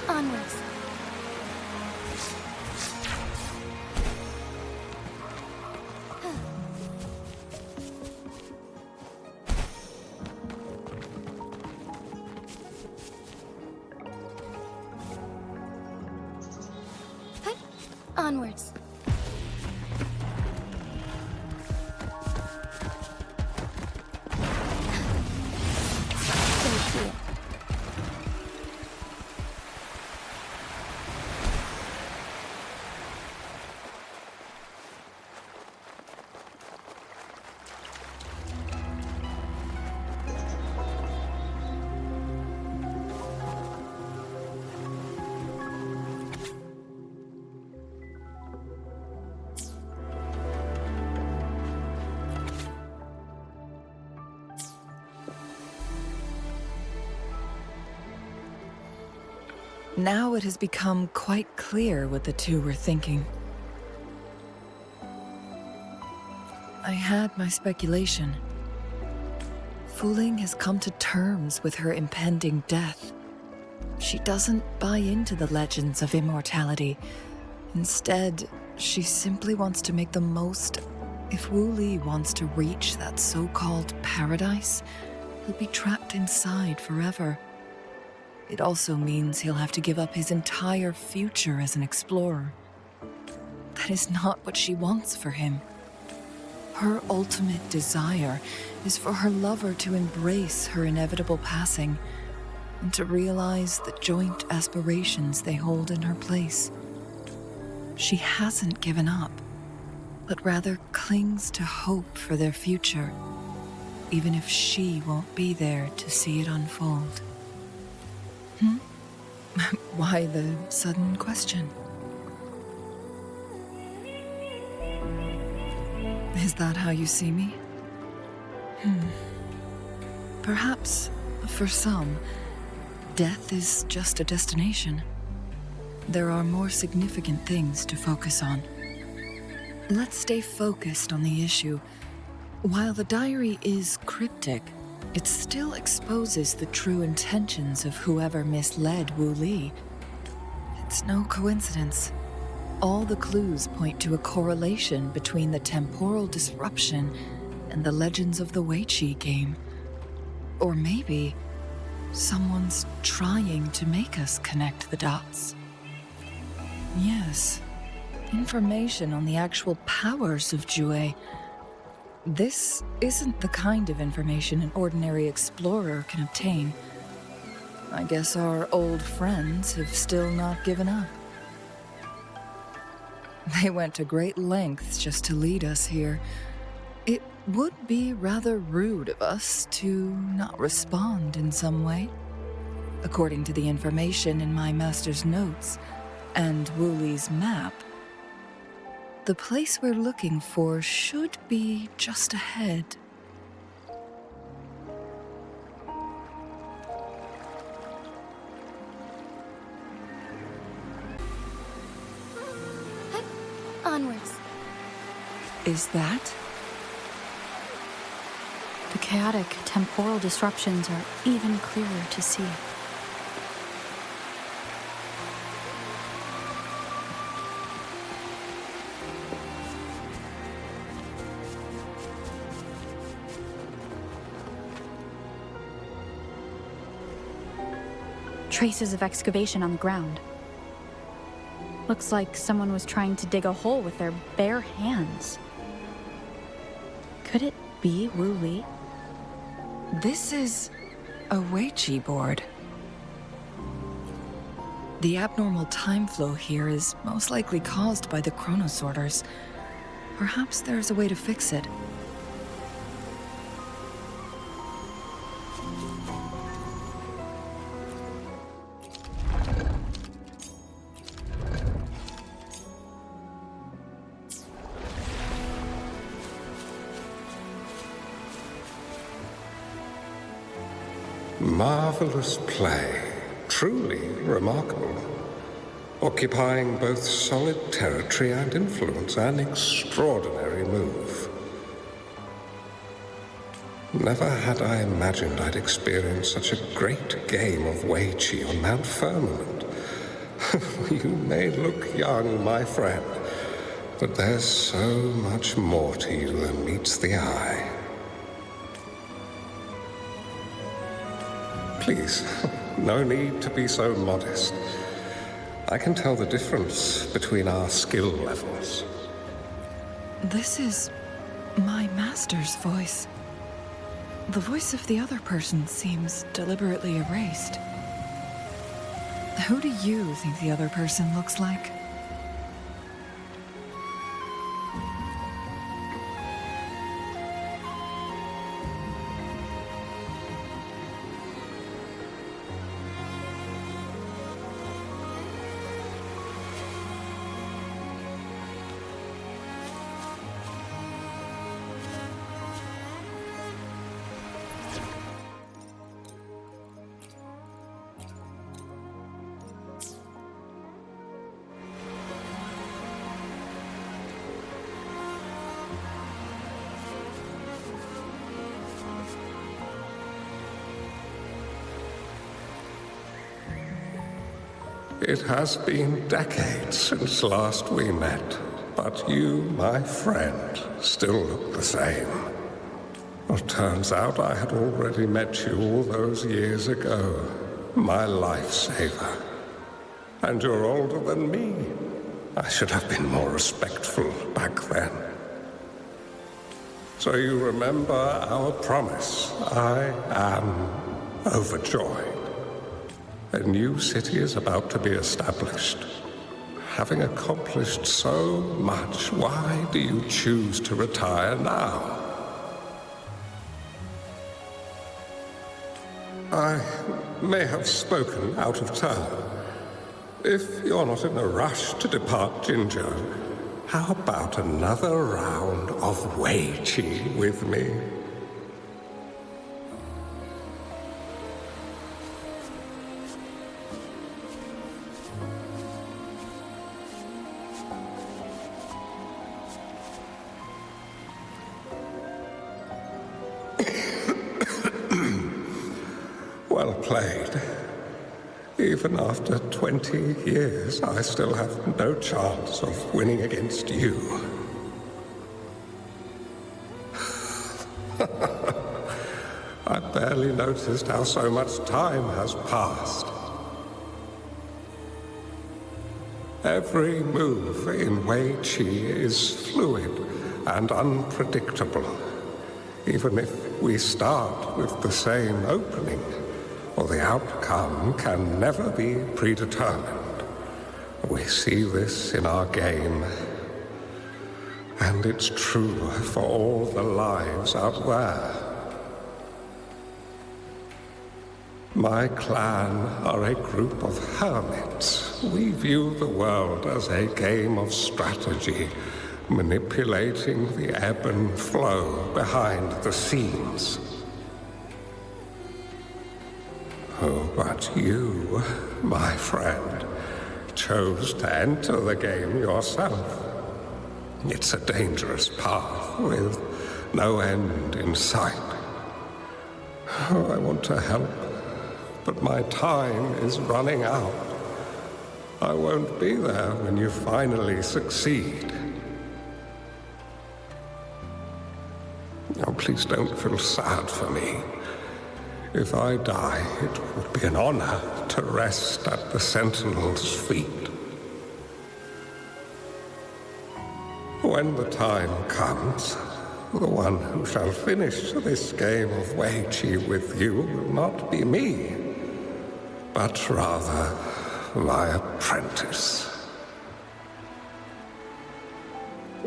Onwards. Onwards. Thank you. Now it has become quite clear what the two were thinking. I had my speculation. Fu Ling has come to terms with her impending death. She doesn't buy into the legends of immortality. Instead, she simply wants to make the most. If Wu Li wants to reach that so-called paradise, he'll be trapped inside forever. It also means he'll have to give up his entire future as an explorer. That is not what she wants for him. Her ultimate desire is for her lover to embrace her inevitable passing. and to realize the joint aspirations they hold in her place. She hasn't given up, but rather clings to hope for their future, even if she won't be there to see it unfold. Why the sudden question? Is that how you see me? Perhaps, for some, death is just a destination. There are more significant things to focus on. Let's stay focused on the issue. While the diary is cryptic, it still exposes the true intentions of whoever misled Wu Li. It's no coincidence. All the clues point to a correlation between the temporal disruption and the legends of the Weiqi game. Or maybe someone's trying to make us connect the dots. Yes, information on the actual powers of Jue. This isn't the kind of information an ordinary explorer can obtain. I guess our old friends have still not given up. They went to great lengths just to lead us here. It would be rather rude of us to not respond in some way. According to the information in my master's notes and Wu Li's map, the place we're looking for should be just ahead. Onwards. Is that? The chaotic temporal disruptions are even clearer to see. Traces of excavation on the ground. Looks like someone was trying to dig a hole with their bare hands. Could it be Wu Li? This is a Weiqi board. The abnormal time flow here is most likely caused by the chronosorters. Perhaps there's a way to fix it. Marvelous play, truly remarkable. Occupying both solid territory and influence, an extraordinary move. Never had I imagined I'd experience such a great game of Weiqi on Mount Firmament. You may look young, my friend, but there's so much more to you than meets the eye. Please, no need to be so modest. I can tell the difference between our skill levels. This is my master's voice. The voice of the other person seems deliberately erased. Who do you think the other person looks like? It has been decades since last we met, but you, my friend, still look the same. Well, turns out I had already met you all those years ago, my lifesaver. And you're older than me. I should have been more respectful back then. So you remember our promise. I am overjoyed. A new city is about to be established. Having accomplished so much, why do you choose to retire now? I may have spoken out of turn. If you're not in a rush to depart Jinzhou, how about another round of Wei Qi with me? Well played. Even after 20 years, I still have no chance of winning against you. I barely noticed how so much time has passed. Every move in Wei Qi is fluid and unpredictable. Even if we start with the same opening, or the outcome can never be predetermined. We see this in our game, and it's true for all the lives out there. My clan are a group of hermits. We view the world as a game of strategy, manipulating the ebb and flow behind the scenes. Oh, but you, my friend, chose to enter the game yourself. It's a dangerous path with no end in sight. Oh, I want to help, but my time is running out. I won't be there when you finally succeed. Now, please don't feel sad for me. If I die, it would be an honor to rest at the Sentinel's feet. When the time comes, the one who shall finish this game of Wei Qi with you will not be me, but rather my apprentice.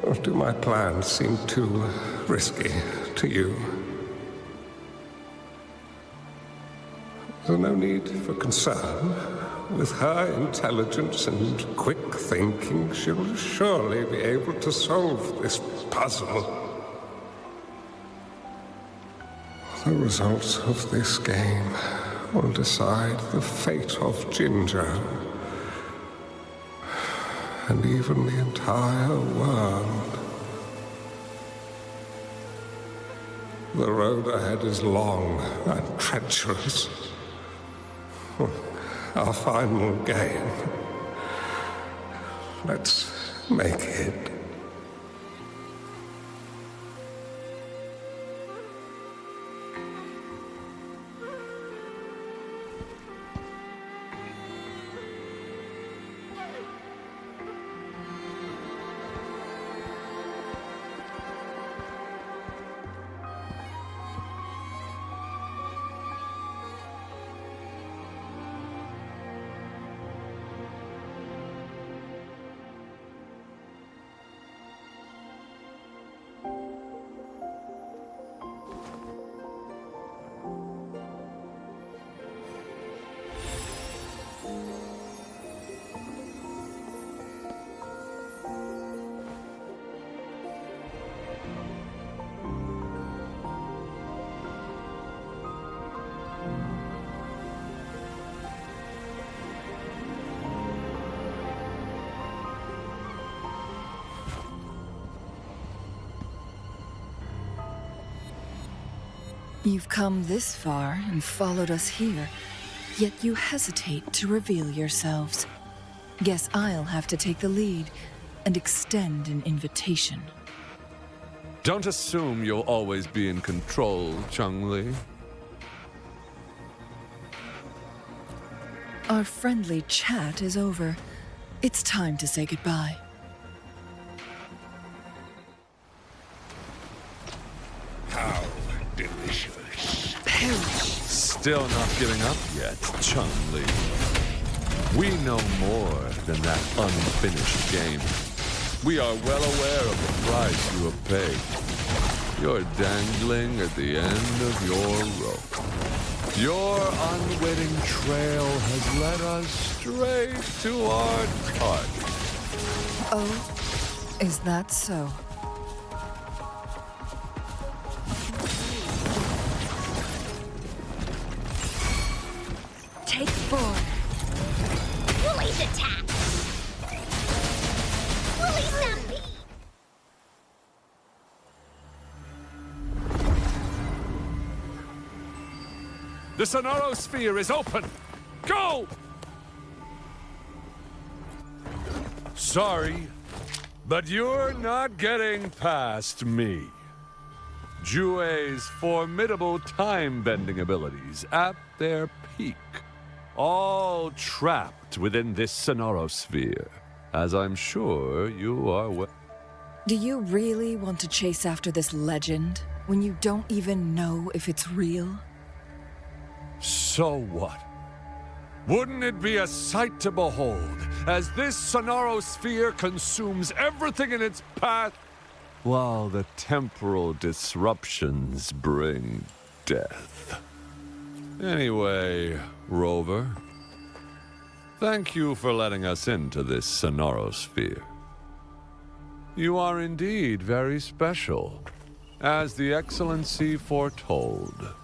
Or do my plans seem too risky to you? There's no need for concern. With her intelligence and quick thinking, she'll surely be able to solve this puzzle. The results of this game will decide the fate of Jinzhou, and even the entire world. The road ahead is long and treacherous. Our final game. Let's make it. You've come this far and followed us here, yet you hesitate to reveal yourselves. Guess I'll have to take the lead and extend an invitation. Don't assume you'll always be in control, Changli. Our friendly chat is over. It's time to say goodbye. How delicious. Perish. still not giving up yet, Changli. We know more than that unfinished game. We are well aware of the price you have paid. You're dangling at the end of your rope. Your unwitting trail has led us straight to our target. Oh, is that so? Take 4. Woolly's attack! Woolly Stampede! The Sonoro Sphere is open! Go! Sorry, but you're not getting past me. Jue's formidable time-bending abilities at their peak. All trapped within this Sonoro Sphere, as I'm sure you are Do you really want to chase after this legend when you don't even know if it's real? So what? Wouldn't it be a sight to behold as this Sonoro Sphere consumes everything in its path, while the temporal disruptions bring death? Anyway, Rover, thank you for letting us into this Sonoro Sphere. You are indeed very special, as the Excellency foretold.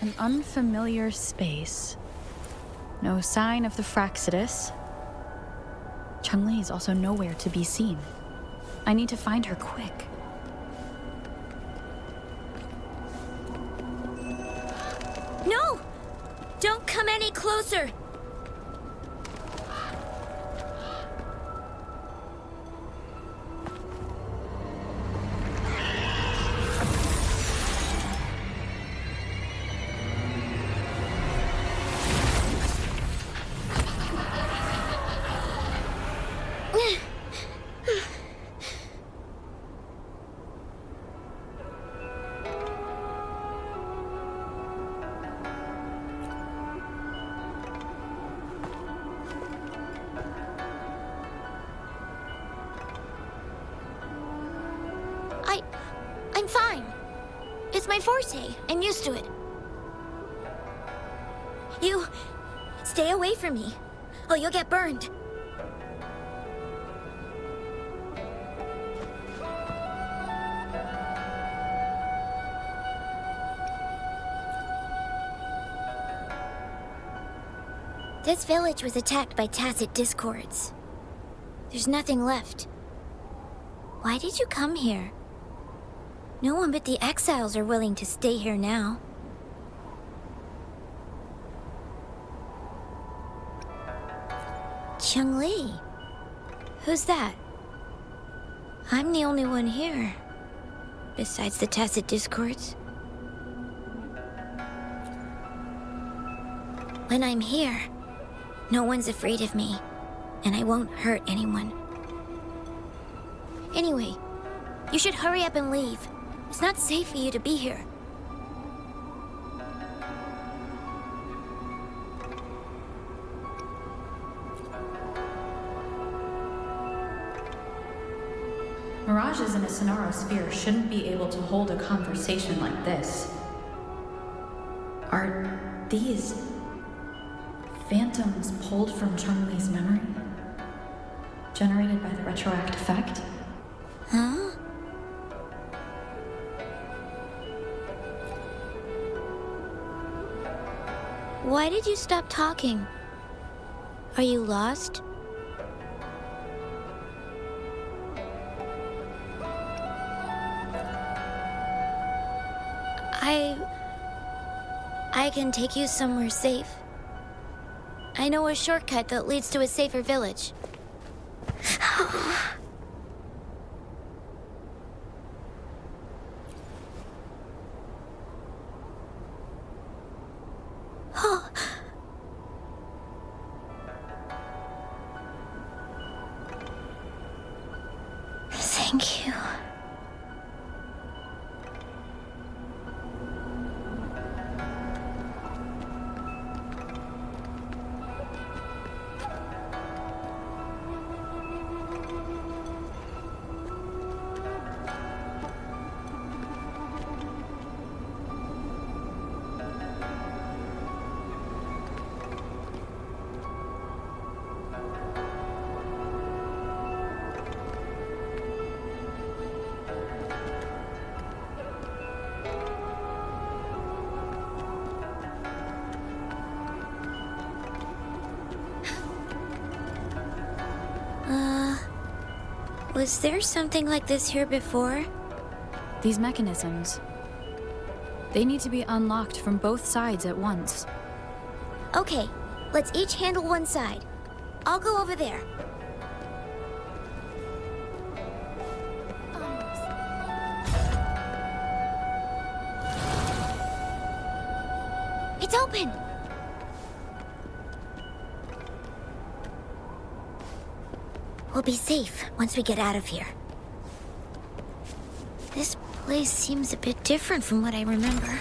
An unfamiliar space. No sign of the Fraxidus. Changli is also nowhere to be seen. I need to find her quick. No! Don't come any closer! I'm fine. It's my forte. I'm used to it. You... stay away from me. Oh, you'll get burned. This village was attacked by tacit discords. There's nothing left. Why did you come here? No one but the exiles are willing to stay here now. Changli. Who's that? I'm the only one here. Besides the tacit discords. When I'm here, no one's afraid of me, and I won't hurt anyone. Anyway, you should hurry up and leave. It's not safe for you to be here. Mirages in a Sonoro Sphere shouldn't be able to hold a conversation like this. Are these phantoms pulled from Changli's memory? Generated by the retroact effect? Huh? Why did you stop talking? Are you lost? I can take you somewhere safe. I know a shortcut that leads to a safer village. Oh. Thank you. Was there something like this here before? These mechanisms. They need to be unlocked from both sides at once. Okay, let's each handle one side. I'll go over there. It's open! We'll be safe once we get out of here. This place seems a bit different from what I remember.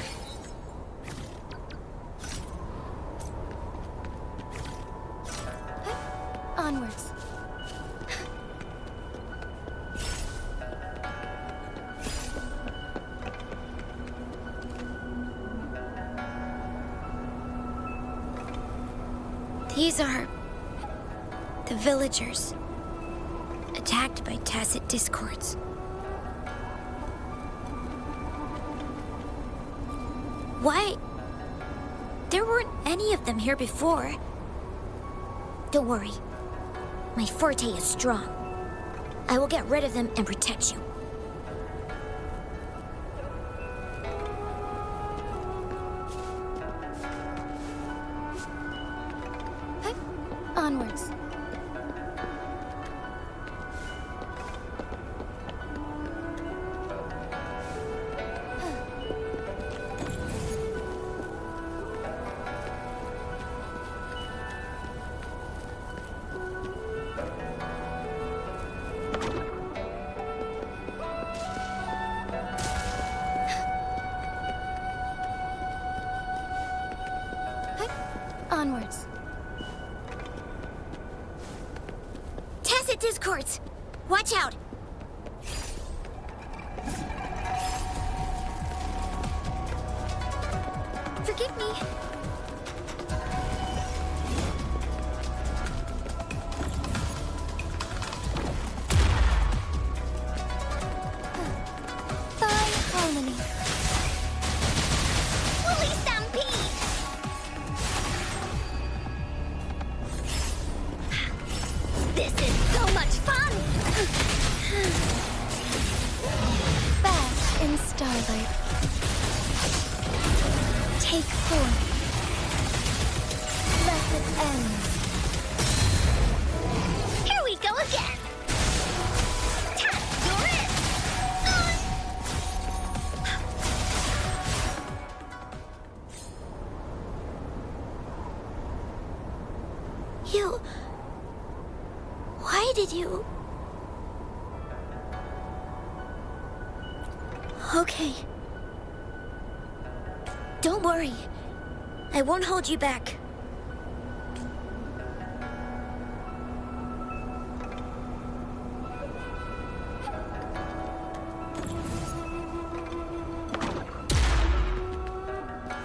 Onwards. These are the villagers, attacked by tacit discords. Why? There weren't any of them here before. Don't worry. My forte is strong. I will get rid of them and protect you. Onwards. Onwards. Tacit discords! Watch out! Forgive me. Fine harmony. Woolly stampede! This is so much fun! Bask in starlight. Take form. Let it end. Here we go again! Tap, you're it! You... Why did you... Okay. Don't worry. I won't hold you back.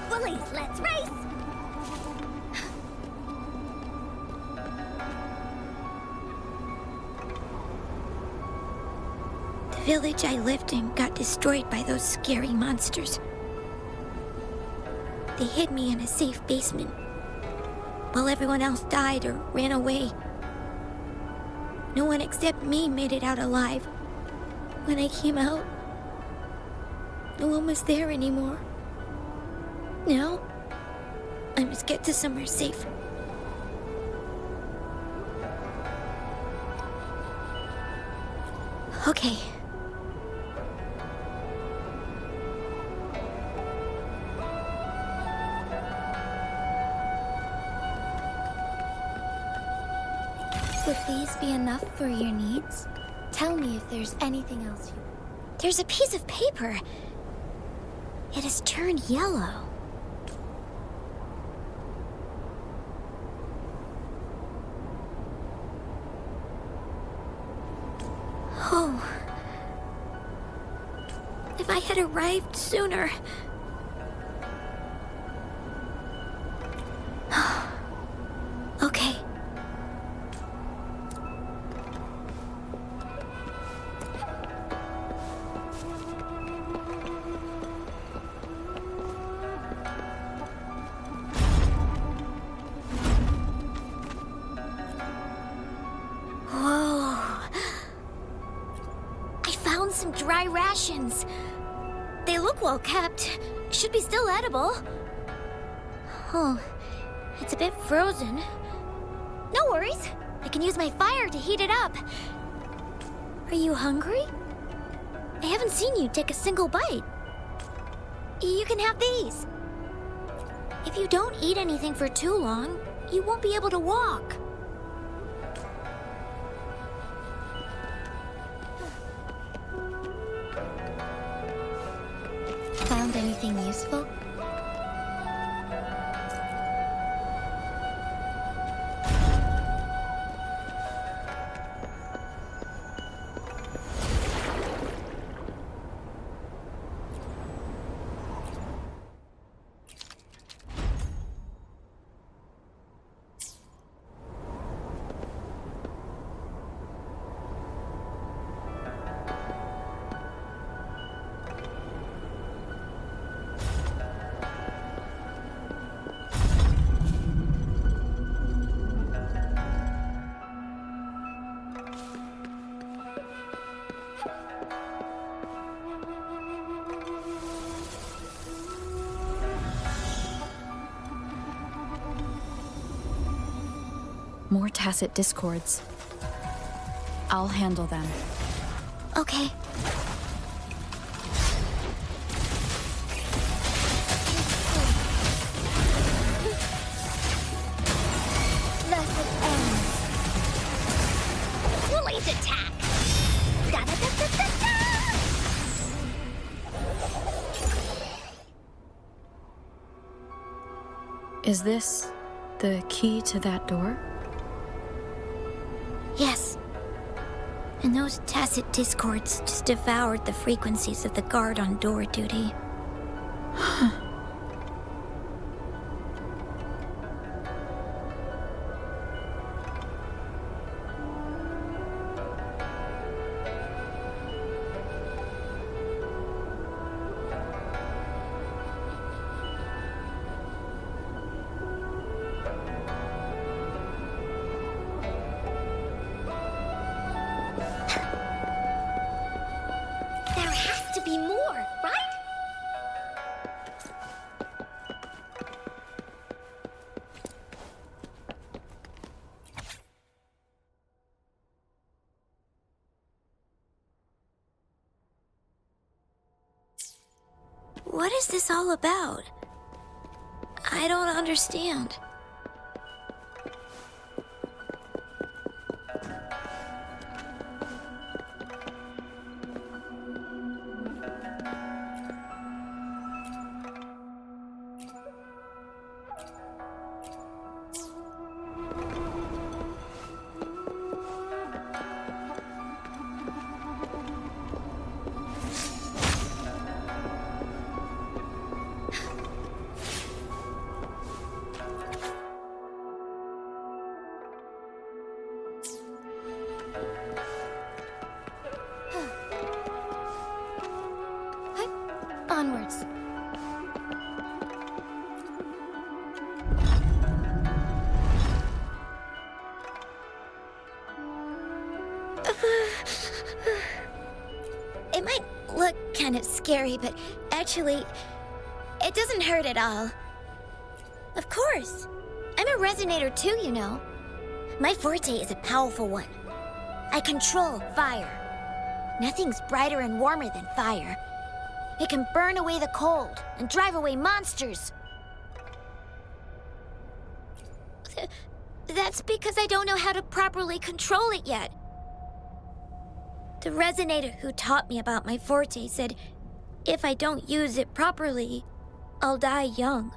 Bullies, let's race! The village I lived in got destroyed by those scary monsters. They hid me in a safe basement, while everyone else died or ran away. No one except me made it out alive. When I came out, no one was there anymore. Now, I must get to somewhere safe. Okay. Would these be enough for your needs? Tell me if there's anything else you... There's a piece of paper. It has turned yellow. Oh. If I had arrived sooner. Okay. Whoa. I found some dry rations. They look well kept. Should be still edible. Oh, it's a bit frozen. No worries. I can use my fire to heat it up. Are you hungry? I haven't seen you take a single bite. You can have these. If you don't eat anything for too long, you won't be able to walk. Found anything useful? More tacit discords. I'll handle them. Okay. Thus it ends. Delayed attack. Da-da-da-da-da-da! Is this the key to that door? Yes. And those tacit discords just devoured the frequencies of the guard on door duty. There has to be more, right? What is this all about? I don't understand. Onwards. It might look kind of scary, but actually, it doesn't hurt at all. Of course. I'm a resonator too, you know. My forte is a powerful one. I control fire. Nothing's brighter and warmer than fire. It can burn away the cold and drive away monsters. That That's because I don't know how to properly control it yet. The resonator who taught me about my forte said if I don't use it properly, I'll die young.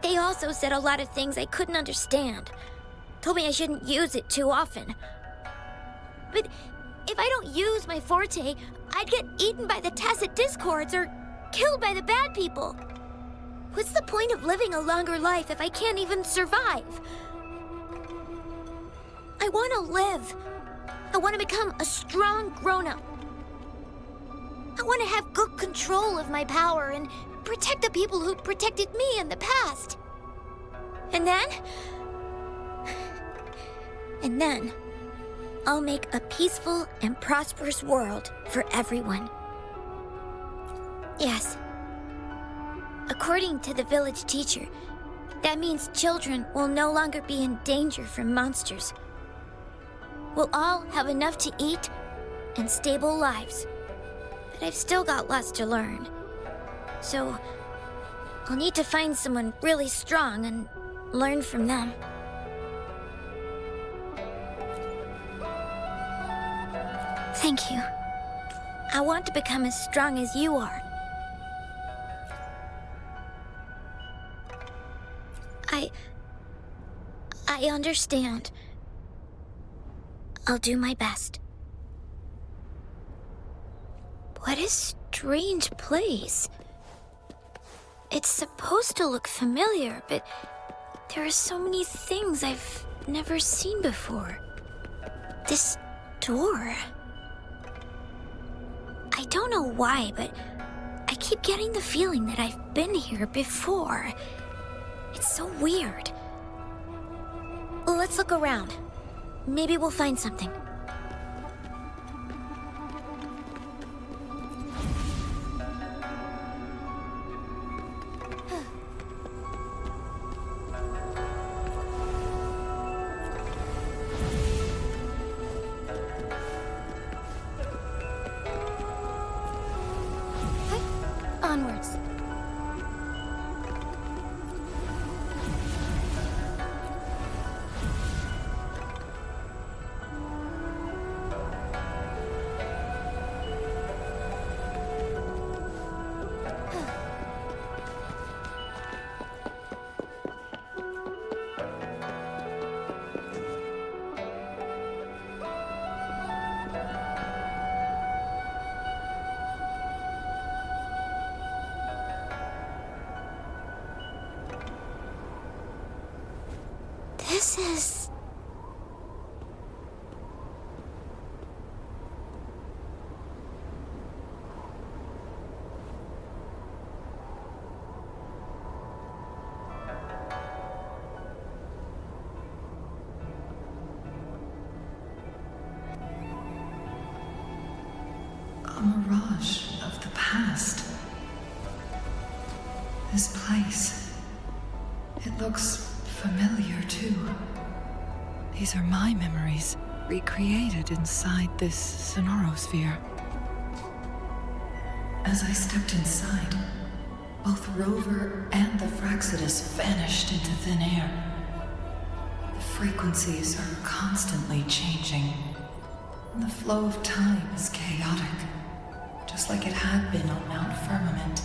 They also said a lot of things I couldn't understand. Told me I shouldn't use it too often. But if I don't use my forte, I'd get eaten by the tacit discords or killed by the bad people. What's the point of living a longer life if I can't even survive? I want to live. I want to become a strong grown-up. I want to have good control of my power and protect the people who protected me in the past. And then, I'll make a peaceful and prosperous world for everyone. Yes. According to the village teacher, that means children will no longer be in danger from monsters. We'll all have enough to eat and stable lives. But I've still got lots to learn. So, I'll need to find someone really strong and learn from them. Thank you. I want to become as strong as you are. I understand. I'll do my best. What a strange place. It's supposed to look familiar, but there are so many things I've never seen before. This door. I don't know why, but I keep getting the feeling that I've been here before. It's so weird. Let's look around. Maybe we'll find something. Onwards. This is... a mirage of the past. This place, it looks familiar too. These are my memories, recreated inside this sonorosphere. As I stepped inside, both Rover and the Fraxidus vanished into thin air. The frequencies are constantly changing, and the flow of time is chaotic, just like it had been on Mount Firmament.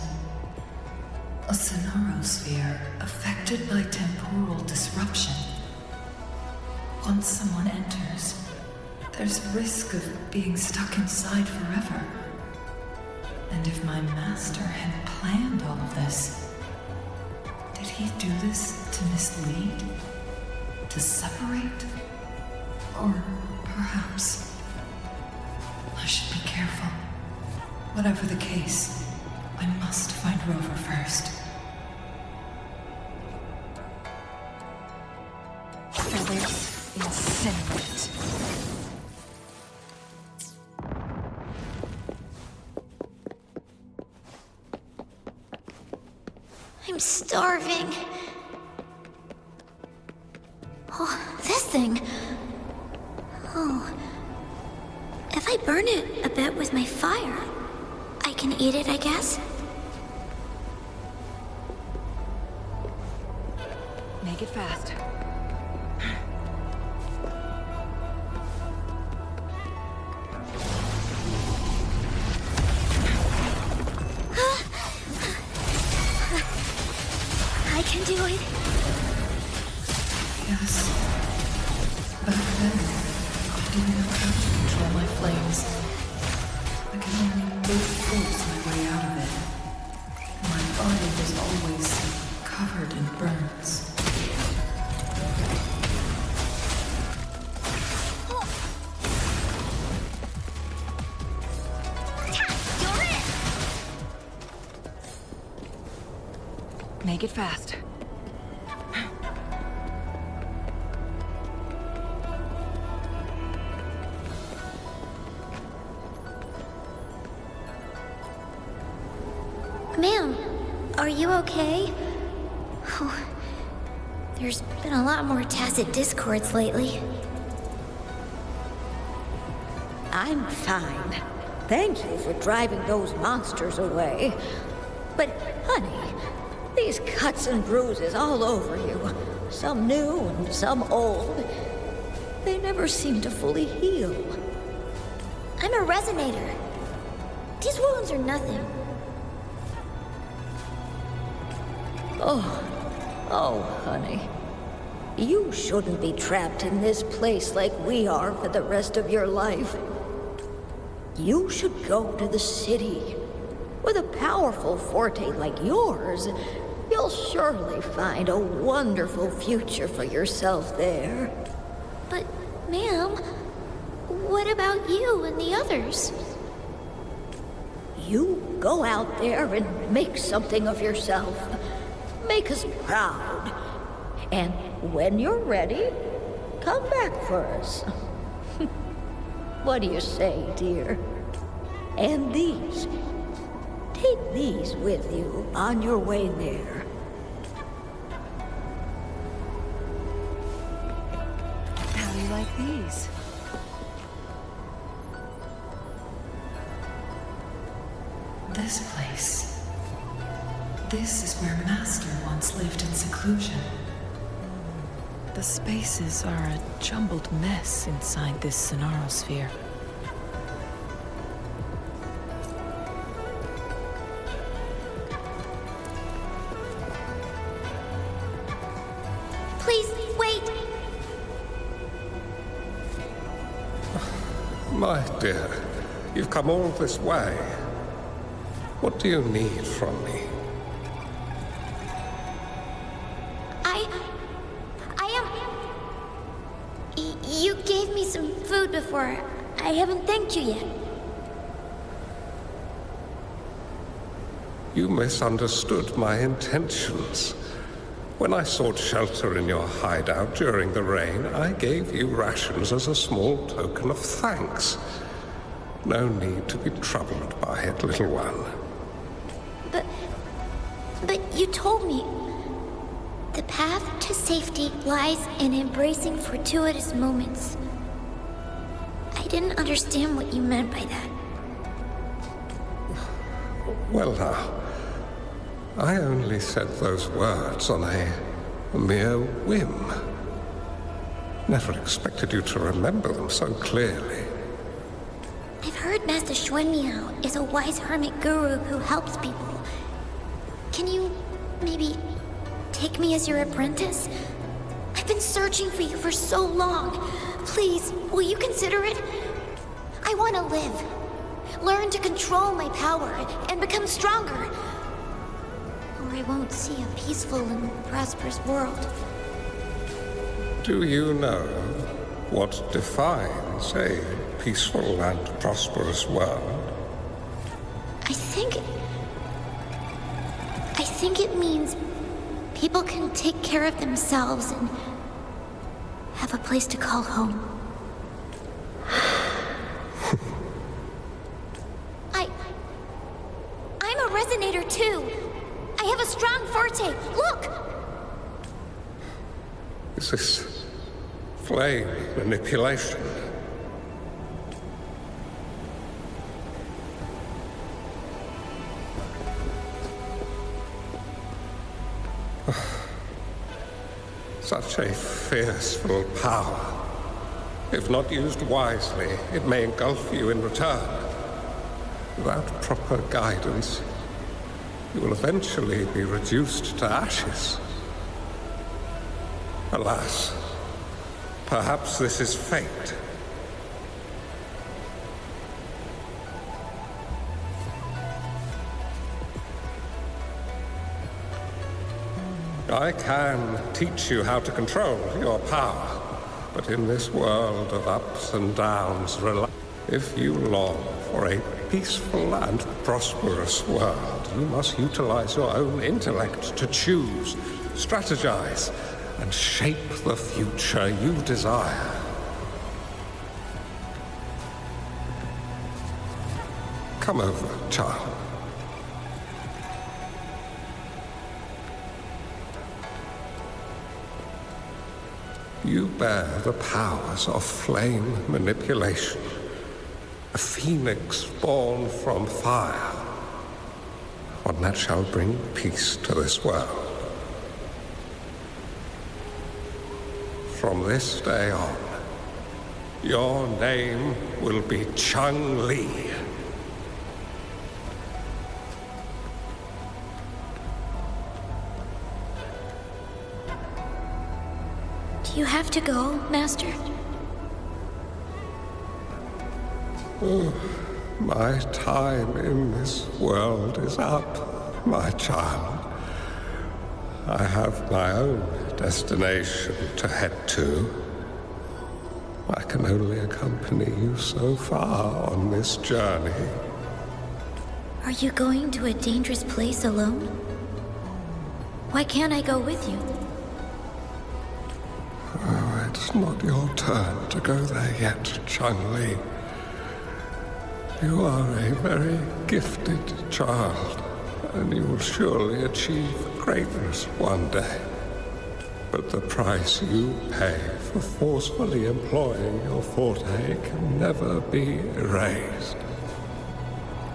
A sonorosphere affected by temporal disruption. Once someone enters, there's risk of being stuck inside forever. And if my master had planned all of this, did he do this to mislead? To separate? Or perhaps I should be careful. Whatever the case, I must find Rover first. Feathers incinerate. I'm starving. Oh, this thing. Oh. If I burn it a bit with my fire, I can eat it, I guess. Make it fast. do it? Yes. Back then, I didn't know how to control my flames. I could only brute force my way out of it. My body was always covered in burns. Make it fast. Ma'am, are you okay? Oh, there's been a lot more tacit discords lately. I'm fine. Thank you for driving those monsters away. But, honey, these cuts and bruises all over you, some new and some old, they never seem to fully heal. I'm a resonator. These wounds are nothing. Oh, honey. You shouldn't be trapped in this place like we are for the rest of your life. You should go to the city. With a powerful forte like yours, you'll surely find a wonderful future for yourself there. But, ma'am, what about you and the others? You go out there and make something of yourself. Make us proud. And when you're ready, come back for us. What do you say, dear? And these. Take these with you on your way there. How do you like these? This place. This is where Master once lived in seclusion. The spaces are a jumbled mess inside this Sonaro sphere. Please, wait! My dear, you've come all this way. What do you need from me? You gave me some food before. I haven't thanked you yet. You misunderstood my intentions. When I sought shelter in your hideout during the rain, I gave you rations as a small token of thanks. No need to be troubled by it, little one. But you told me the path to safety lies in embracing fortuitous moments. I didn't understand what you meant by that. Well now, I only said those words on a mere whim. Never expected you to remember them so clearly. I've heard Master Xuanmiao is a wise hermit guru who helps people. Can you maybe take me as your apprentice? I've been searching for you for so long. Please, will you consider it? I want to live. Learn to control my power and become stronger. Or I won't see a peaceful and prosperous world. Do you know what defines a peaceful and prosperous world? I think it means people can take care of themselves and have a place to call home. I'm a resonator too. I have a strong forte. Look! Is this flame manipulation? Such a fearful power. If not used wisely, it may engulf you in return. Without proper guidance, you will eventually be reduced to ashes. Alas, perhaps this is fate. I can teach you how to control your power, but in this world of ups and downs, if you long for a peaceful and prosperous world, you must utilize your own intellect to choose, strategize, and shape the future you desire. Come over, child. You bear the powers of flame manipulation, a phoenix born from fire, one that shall bring peace to this world. From this day on, your name will be Changli. Do you have to go, Master? My time in this world is up, my child. I have my own destination to head to. I can only accompany you so far on this journey. Are you going to a dangerous place alone? Why can't I go with you? Oh, it's not your turn to go there yet, Changli. You are a very gifted child, and you will surely achieve greatness one day. But the price you pay for forcefully employing your forte can never be erased.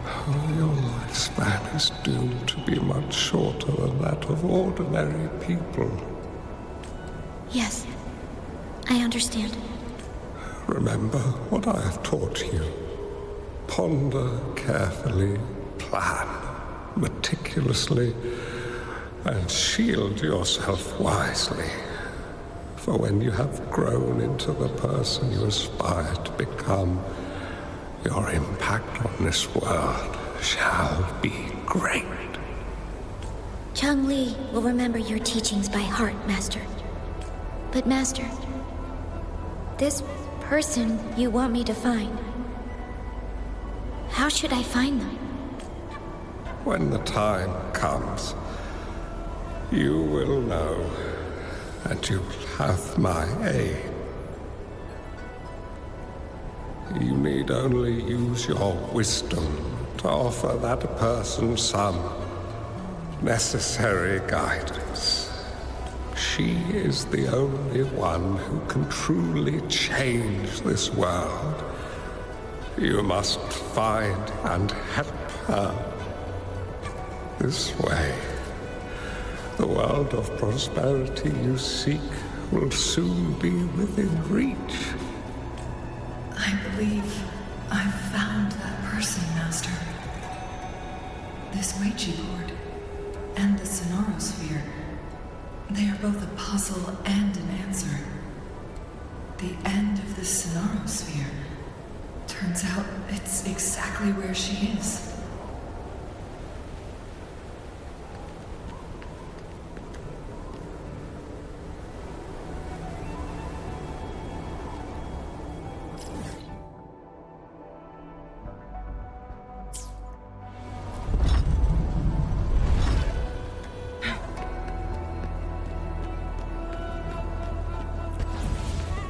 Oh, your lifespan is doomed to be much shorter than that of ordinary people. Yes, I understand. Remember what I have taught you. Ponder carefully, plan meticulously, and shield yourself wisely. For when you have grown into the person you aspire to become, your impact on this world shall be great. Changli will remember your teachings by heart, Master. But Master, this person you want me to find, how should I find them? When the time comes, you will know, and you'll have my aid. You need only use your wisdom to offer that person some necessary guidance. She is the only one who can truly change this world. You must find and help her. This way, the world of prosperity you seek will soon be within reach. I believe I've found that person, Master. This Ouija board and the Sonorosphere, they are both a puzzle and an answer. The end of the Sonorosphere. Turns out it's exactly where she is.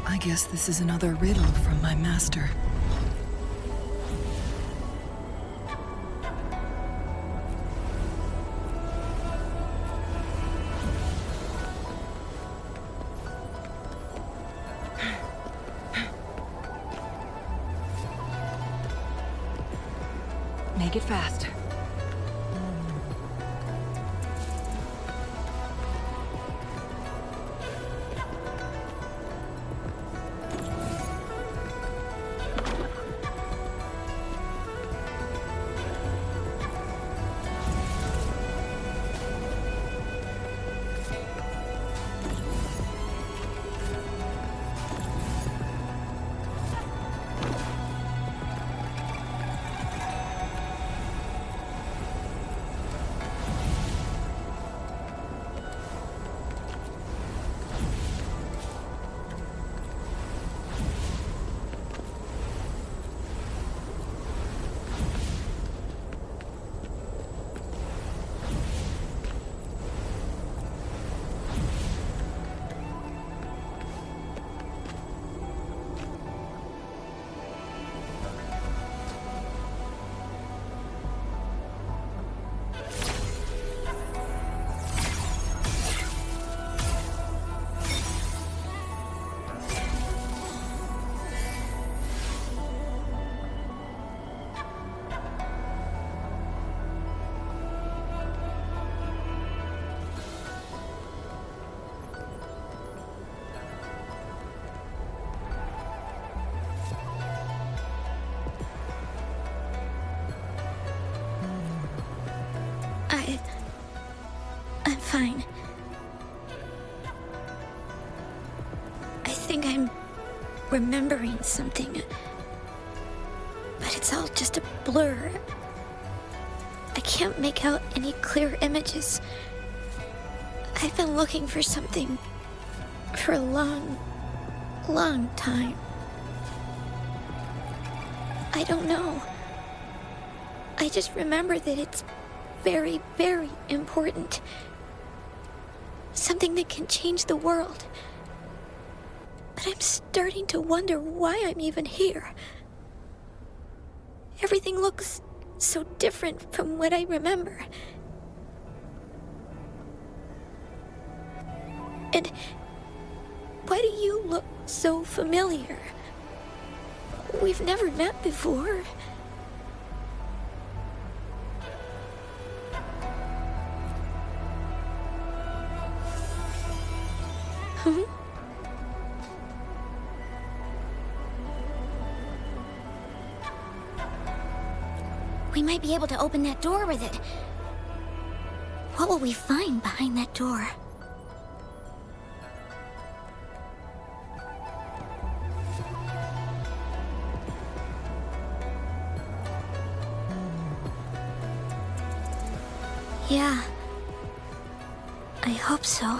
I guess this is another riddle from my master. Make it fast. I'm fine. I think I'm remembering something. But it's all just a blur. I can't make out any clear images. I've been looking for something for a long, long time. I don't know. I just remember that it's very, very important. Something that can change the world. But I'm starting to wonder why I'm even here. Everything looks so different from what I remember. And why do you look so familiar? We've never met before. Huh? We might be able to open that door with it. What will we find behind that door? Yeah. I hope so.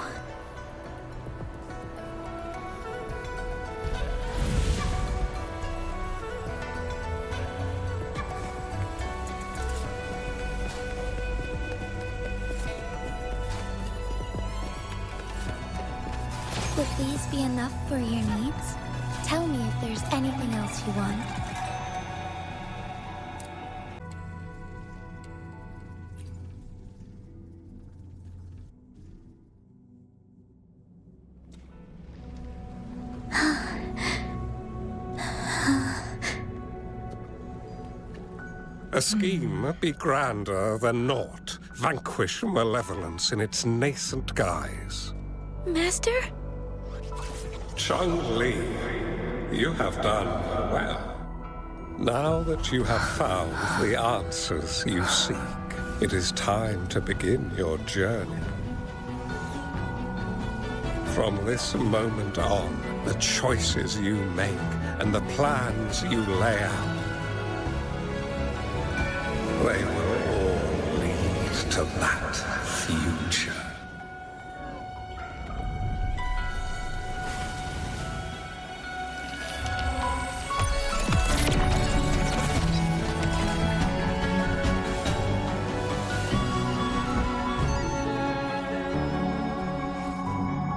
Would these be enough for your needs? Tell me if there's anything else you want. A scheme be grander than naught. Vanquish malevolence in its nascent guise. Master? Changli, you have done well. Now that you have found the answers you seek, it is time to begin your journey. From this moment on, the choices you make and the plans you lay out, they will all lead to that future.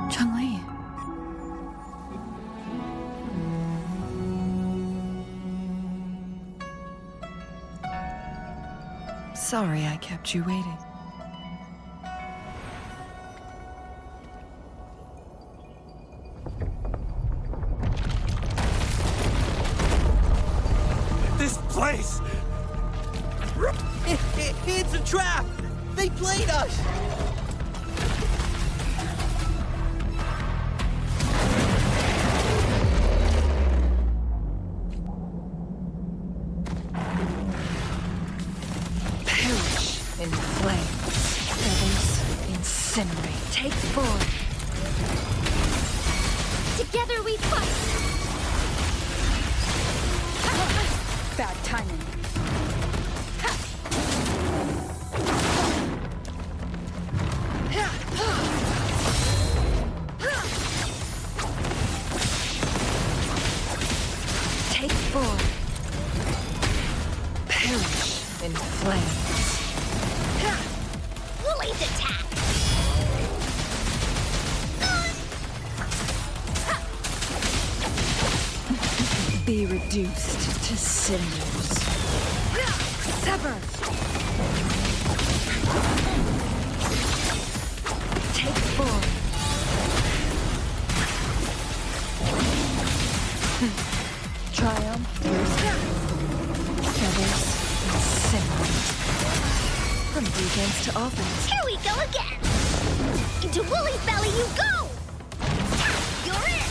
Changli. Sorry I kept you waiting. This place! It's a trap! They played us! Perish in flames. Feathers incinerate. Take form. Together we fight! Bad timing. Take form. Perish in flames. Woolly's attack! Be reduced to cinders. Sever! Take form. Triumph through feathers incinerate. From defense to offense. Here we go again! Into Woolly's belly you go! You're in!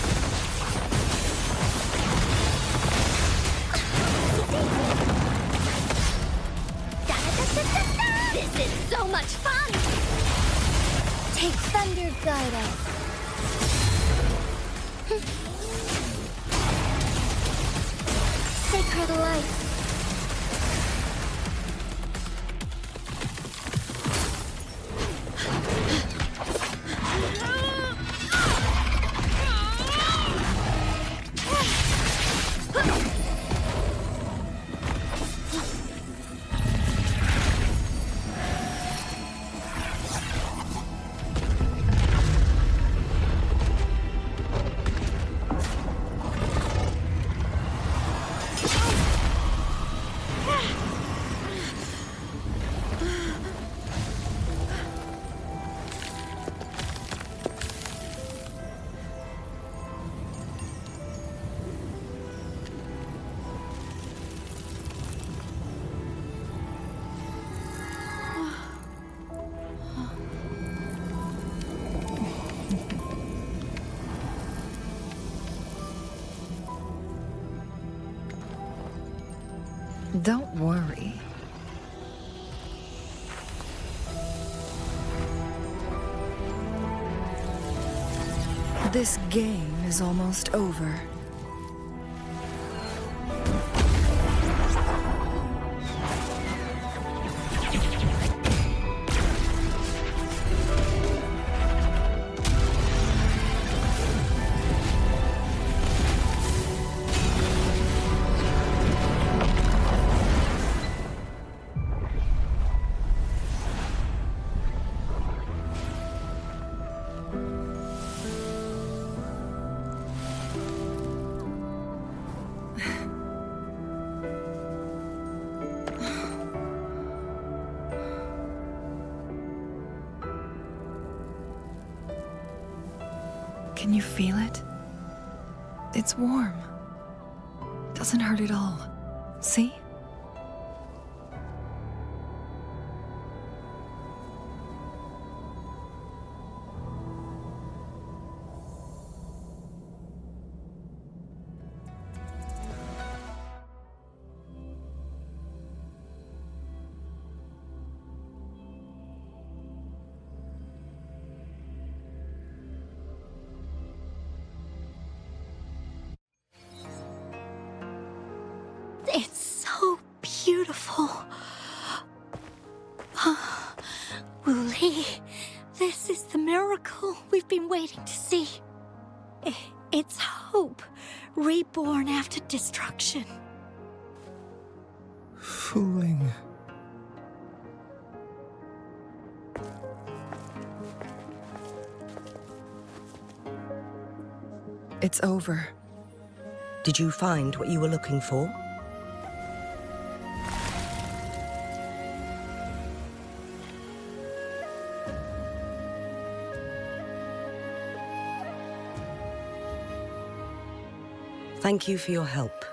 Da-da-da-da-da-da! This is so much fun! Take Thunder Guide us. Sacred light. Don't worry. This game is almost over. Can you feel it? It's warm. Doesn't hurt at all. See? It's so beautiful. Wuli, this is the miracle we've been waiting to see. It's hope, reborn after destruction. Fooling. It's over. Did you find what you were looking for? Thank you for your help.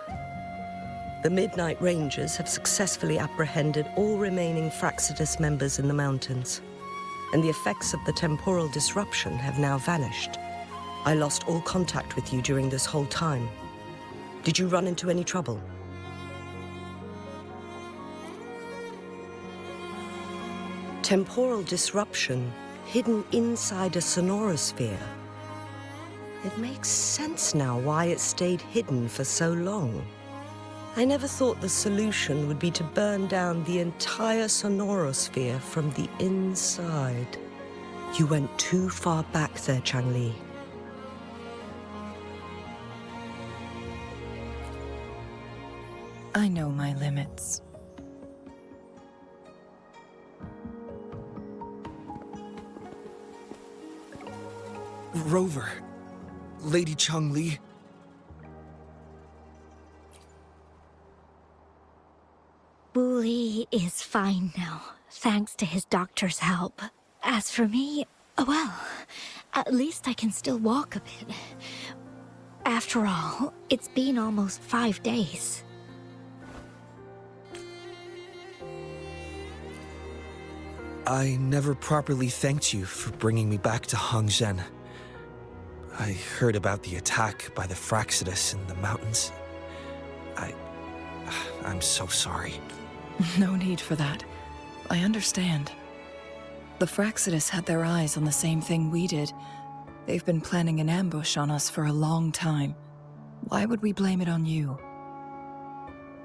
The Midnight Rangers have successfully apprehended all remaining Fraxidus members in the mountains, and the effects of the temporal disruption have now vanished. I lost all contact with you during this whole time. Did you run into any trouble? Temporal disruption hidden inside a sonorosphere. It makes sense now why it stayed hidden for so long. I never thought the solution would be to burn down the entire sonorosphere from the inside. You went too far back there, Changli. I know my limits. Rover. Lady Changli. Wuli is fine now, thanks to his doctor's help. As for me, well, at least I can still walk a bit. After all, it's been almost 5 days. I never properly thanked you for bringing me back to Hongzhen. I heard about the attack by the Fraxidus in the mountains. I'm so sorry. No need for that. I understand. The Fraxidus had their eyes on the same thing we did. They've been planning an ambush on us for a long time. Why would we blame it on you?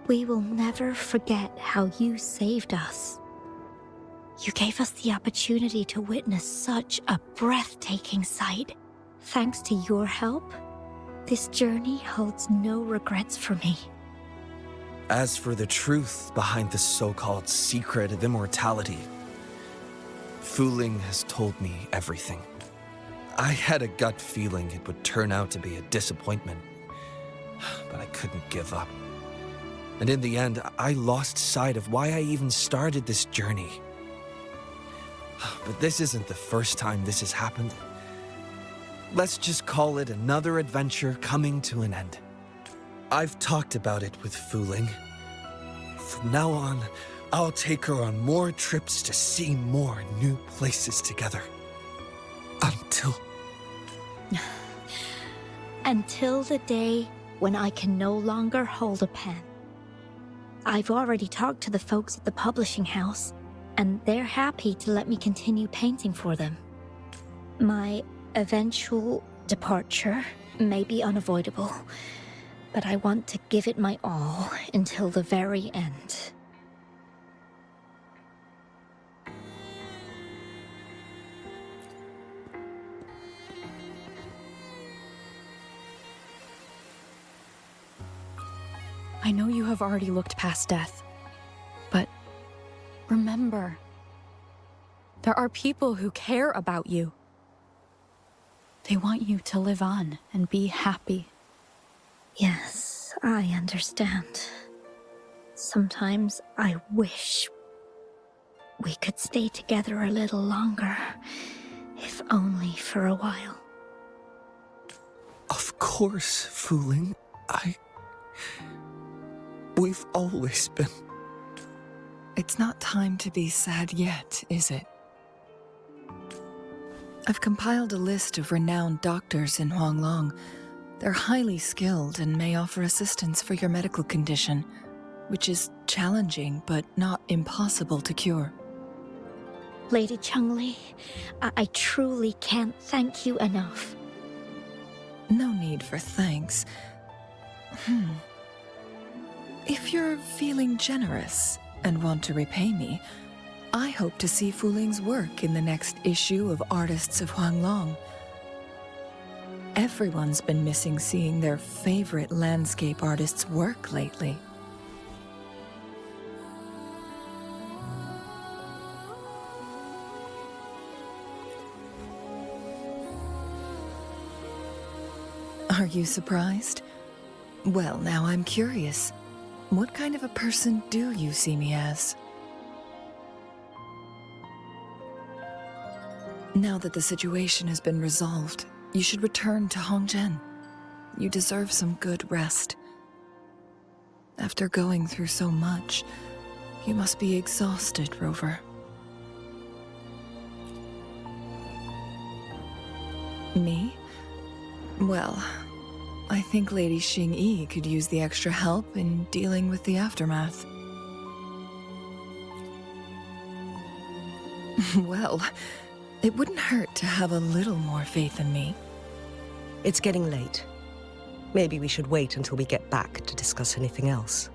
We will never forget how you saved us. You gave us the opportunity to witness such a breathtaking sight. Thanks to your help, this journey holds no regrets for me. As for the truth behind the so-called secret of immortality, Wuthering has told me everything. I had a gut feeling it would turn out to be a disappointment, but I couldn't give up. And in the end, I lost sight of why I even started this journey. But this isn't the first time this has happened. Let's just call it another adventure coming to an end. I've talked about it with Wuthering. From now on, I'll take her on more trips to see more new places together. Until the day when I can no longer hold a pen. I've already talked to the folks at the publishing house, and they're happy to let me continue painting for them. My eventual departure may be unavoidable, but I want to give it my all until the very end. I know you have already looked past death, but remember, there are people who care about you. They want you to live on and be happy. Yes, I understand. Sometimes I wish we could stay together a little longer, if only for a while. Of course, Wuthering. We've always been... It's not time to be sad yet, is it? I've compiled a list of renowned doctors in Huanglong. They're highly skilled and may offer assistance for your medical condition, which is challenging but not impossible to cure. Lady Changli, I truly can't thank you enough. No need for thanks. If you're feeling generous and want to repay me, I hope to see Fuling's work in the next issue of Artists of Huanglong. Everyone's been missing seeing their favorite landscape artists work lately. Are you surprised? Well, now I'm curious. What kind of a person do you see me as? Now that the situation has been resolved, you should return to Hongzhen. You deserve some good rest. After going through so much, you must be exhausted, Rover. Me? Well, I think Lady Xingyi could use the extra help in dealing with the aftermath. Well, it wouldn't hurt to have a little more faith in me. It's getting late. Maybe we should wait until we get back to discuss anything else.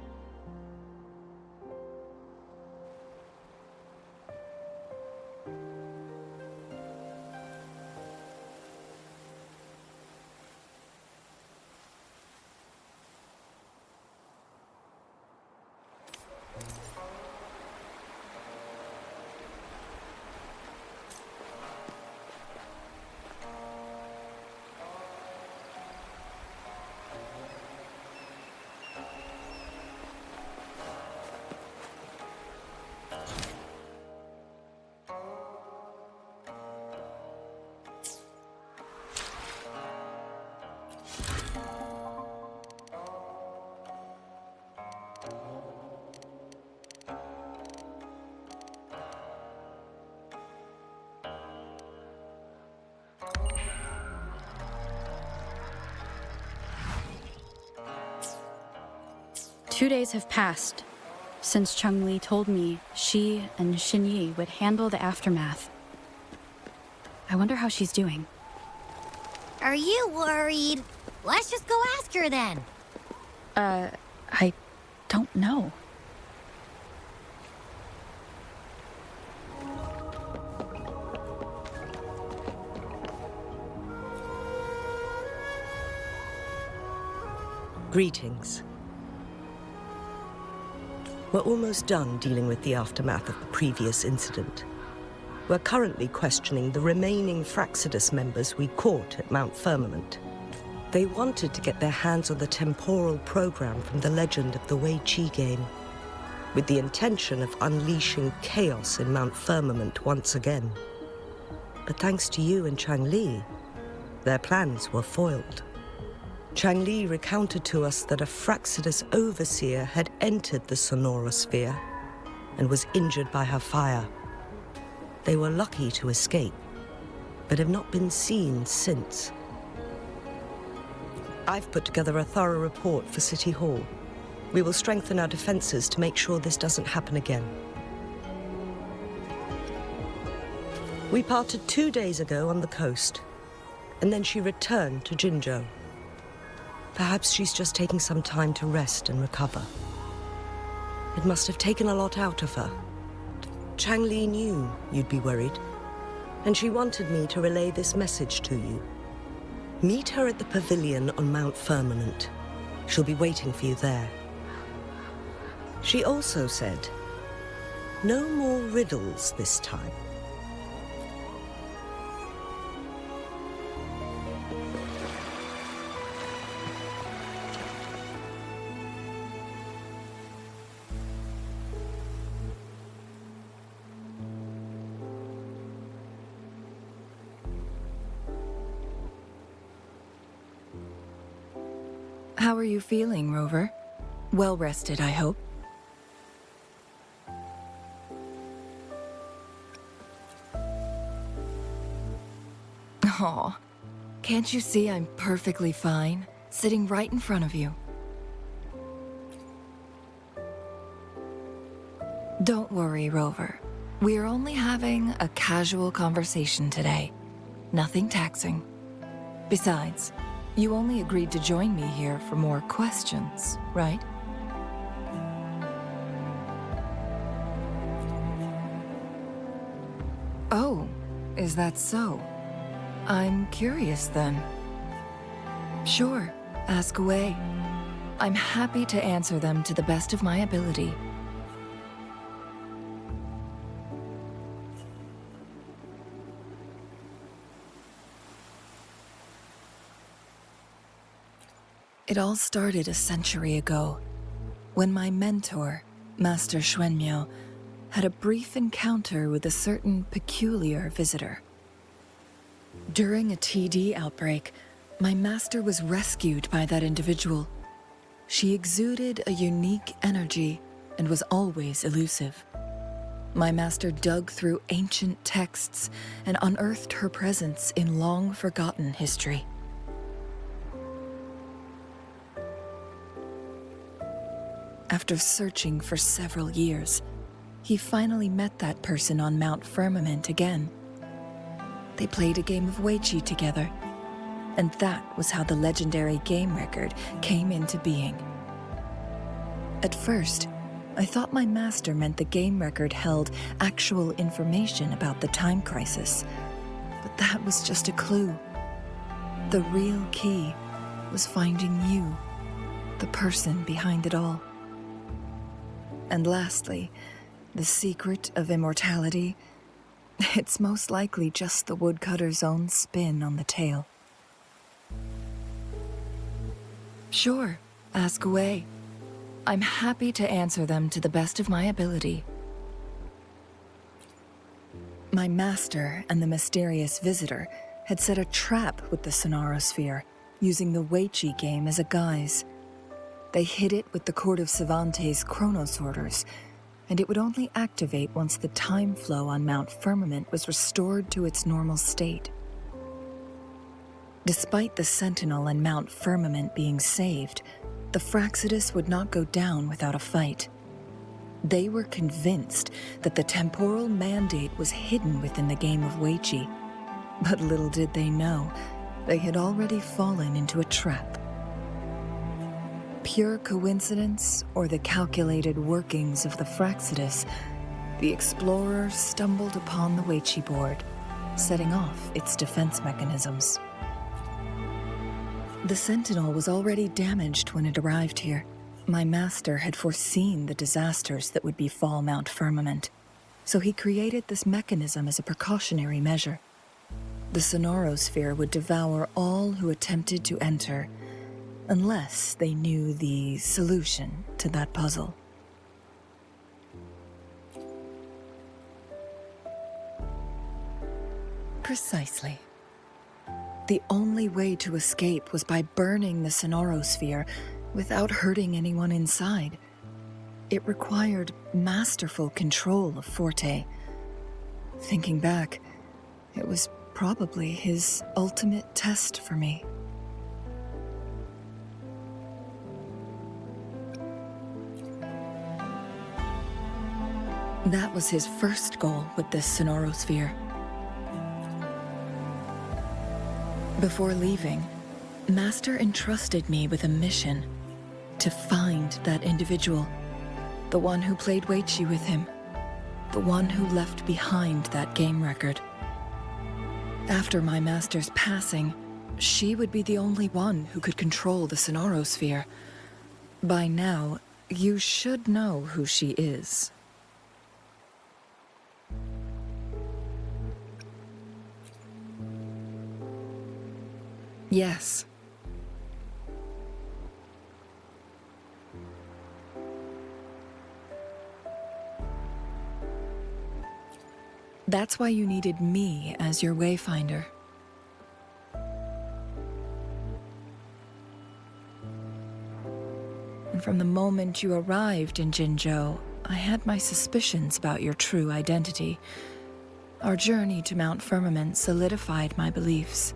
Two days have passed. since Changli told me she and Xinyi would handle the aftermath. I wonder how she's doing. Are you worried? Let's just go ask her then. I don't know. Greetings. We're almost done dealing with the aftermath of the previous incident. We're currently questioning the remaining Fraxidus members we caught at Mount Firmament. They wanted to get their hands on the temporal program from the legend of the Wei Qi game, with the intention of unleashing chaos in Mount Firmament once again. But thanks to you and Changli, their plans were foiled. Changli recounted to us that a Fraxidus overseer had entered the Sonorosphere and was injured by her fire. They were lucky to escape, but have not been seen since. I've put together a thorough report for City Hall. We will strengthen our defenses to make sure this doesn't happen again. We parted 2 days ago on the coast, and then she returned to Jinzhou. Perhaps she's just taking some time to rest and recover. It must have taken a lot out of her. Changli knew you'd be worried, and she wanted me to relay this message to you. Meet her at the pavilion on Mount Firmament. She'll be waiting for you there. She also said, no more riddles this time. How are you feeling, Rover? Well rested, I hope. Aw, can't you see I'm perfectly fine, sitting right in front of you? Don't worry, Rover. We're only having a casual conversation today. Nothing taxing. Besides, you only agreed to join me here for more questions, right? Oh, is that so? I'm curious then. Sure, ask away. I'm happy to answer them to the best of my ability. It all started a century ago, when my mentor, Master Xuanmiao, had a brief encounter with a certain peculiar visitor. During a TD outbreak, my master was rescued by that individual. She exuded a unique energy and was always elusive. My master dug through ancient texts and unearthed her presence in long-forgotten history. After searching for several years, he finally met that person on Mount Firmament again. They played a game of Weiqi together, and that was how the legendary game record came into being. At first, I thought my master meant the game record held actual information about the time crisis, but that was just a clue. The real key was finding you, the person behind it all. And lastly, the secret of immortality, it's most likely just the woodcutter's own spin on the tale. Sure, ask away. I'm happy to answer them to the best of my ability. My master and the mysterious visitor had set a trap with the Sonorosphere, using the Weiqi game as a guise. They hid it with the Court of Savante's chronosorters, and it would only activate once the time flow on Mount Firmament was restored to its normal state. Despite the Sentinel and Mount Firmament being saved, the Fraxidus would not go down without a fight. They were convinced that the temporal mandate was hidden within the game of Weiqi. But little did they know, they had already fallen into a trap. Pure coincidence or the calculated workings of the Fraxidus, the explorers stumbled upon the Weiqi board, setting off its defense mechanisms. The Sentinel was already damaged when it arrived here. My master had foreseen the disasters that would befall Mount Firmament, so he created this mechanism as a precautionary measure. The Sonorosphere would devour all who attempted to enter, unless they knew the solution to that puzzle. Precisely. The only way to escape was by burning the Sonorosphere without hurting anyone inside. It required masterful control of Forte. Thinking back, it was probably his ultimate test for me. That was his first goal with this Sonorosphere. Before leaving, Master entrusted me with a mission to find that individual, the one who played Weiqi with him, the one who left behind that game record. After my master's passing, she would be the only one who could control the Sonorosphere. By now, you should know who she is. Yes. That's why you needed me as your wayfinder. And from the moment you arrived in Jinzhou, I had my suspicions about your true identity. Our journey to Mount Firmament solidified my beliefs.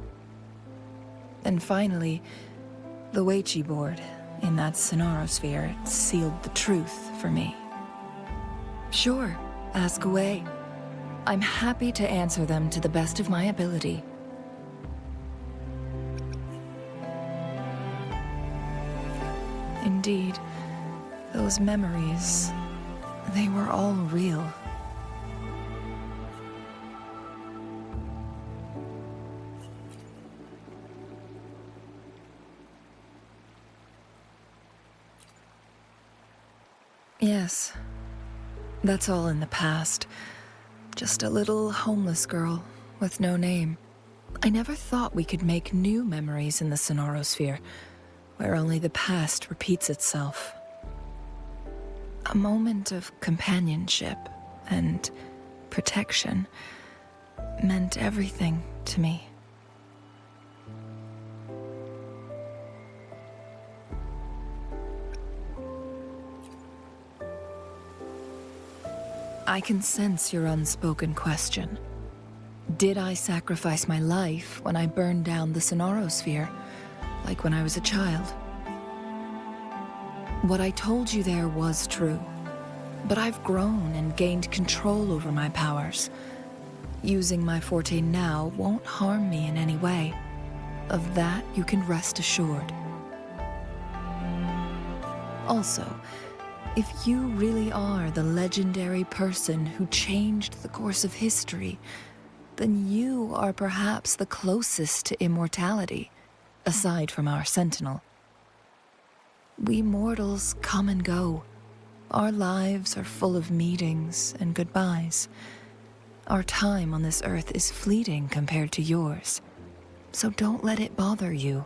And finally, the Weiqi board in that Sonorosphere sealed the truth for me. Sure, ask away. I'm happy to answer them to the best of my ability. Indeed, those memories, they were all real. Yes, that's all in the past. Just a little homeless girl with no name. I never thought we could make new memories in the Sonorosphere, where only the past repeats itself. A moment of companionship and protection meant everything to me. I can sense your unspoken question. Did I sacrifice my life when I burned down the Sonorosphere, like when I was a child? What I told you there was true, but I've grown and gained control over my powers. Using my forte now won't harm me in any way. Of that you can rest assured. Also, if you really are the legendary person who changed the course of history, then you are perhaps the closest to immortality, aside from our Sentinel. We mortals come and go. Our lives are full of meetings and goodbyes. Our time on this earth is fleeting compared to yours, so don't let it bother you.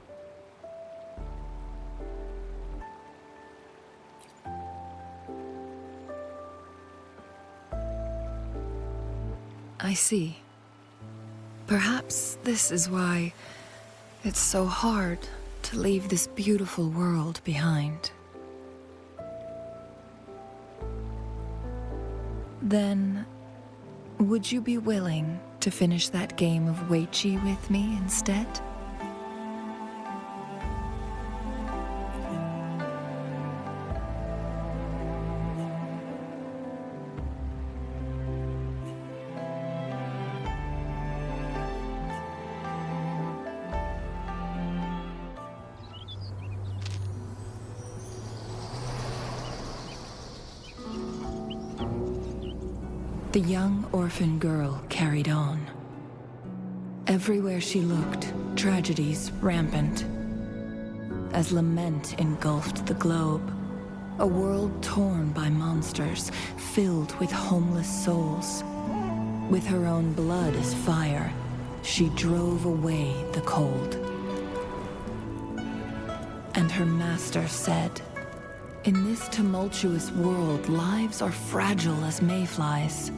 I see. Perhaps this is why it's so hard to leave this beautiful world behind. Then, would you be willing to finish that game of Weiqi with me instead? The young orphan girl carried on. Everywhere she looked, tragedies rampant. As lament engulfed the globe, a world torn by monsters, filled with homeless souls. With her own blood as fire, she drove away the cold. And her master said, "In this tumultuous world, lives are fragile as mayflies."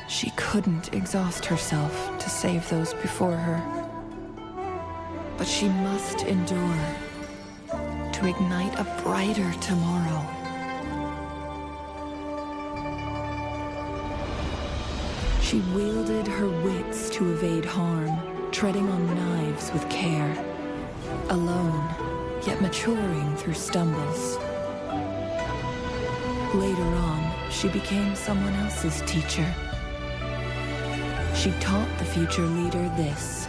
She couldn't exhaust herself to save those before her. But she must endure to ignite a brighter tomorrow. She wielded her wits to evade harm, treading on knives with care. Alone, yet maturing through stumbles. Later on, she became someone else's teacher. She taught the future leader this: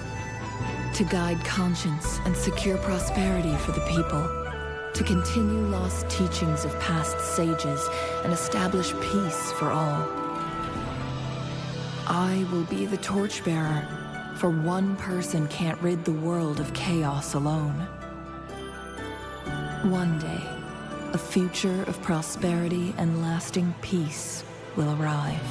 to guide conscience and secure prosperity for the people, to continue lost teachings of past sages and establish peace for all. I will be the torchbearer, for one person can't rid the world of chaos alone. One day, a future of prosperity and lasting peace will arrive.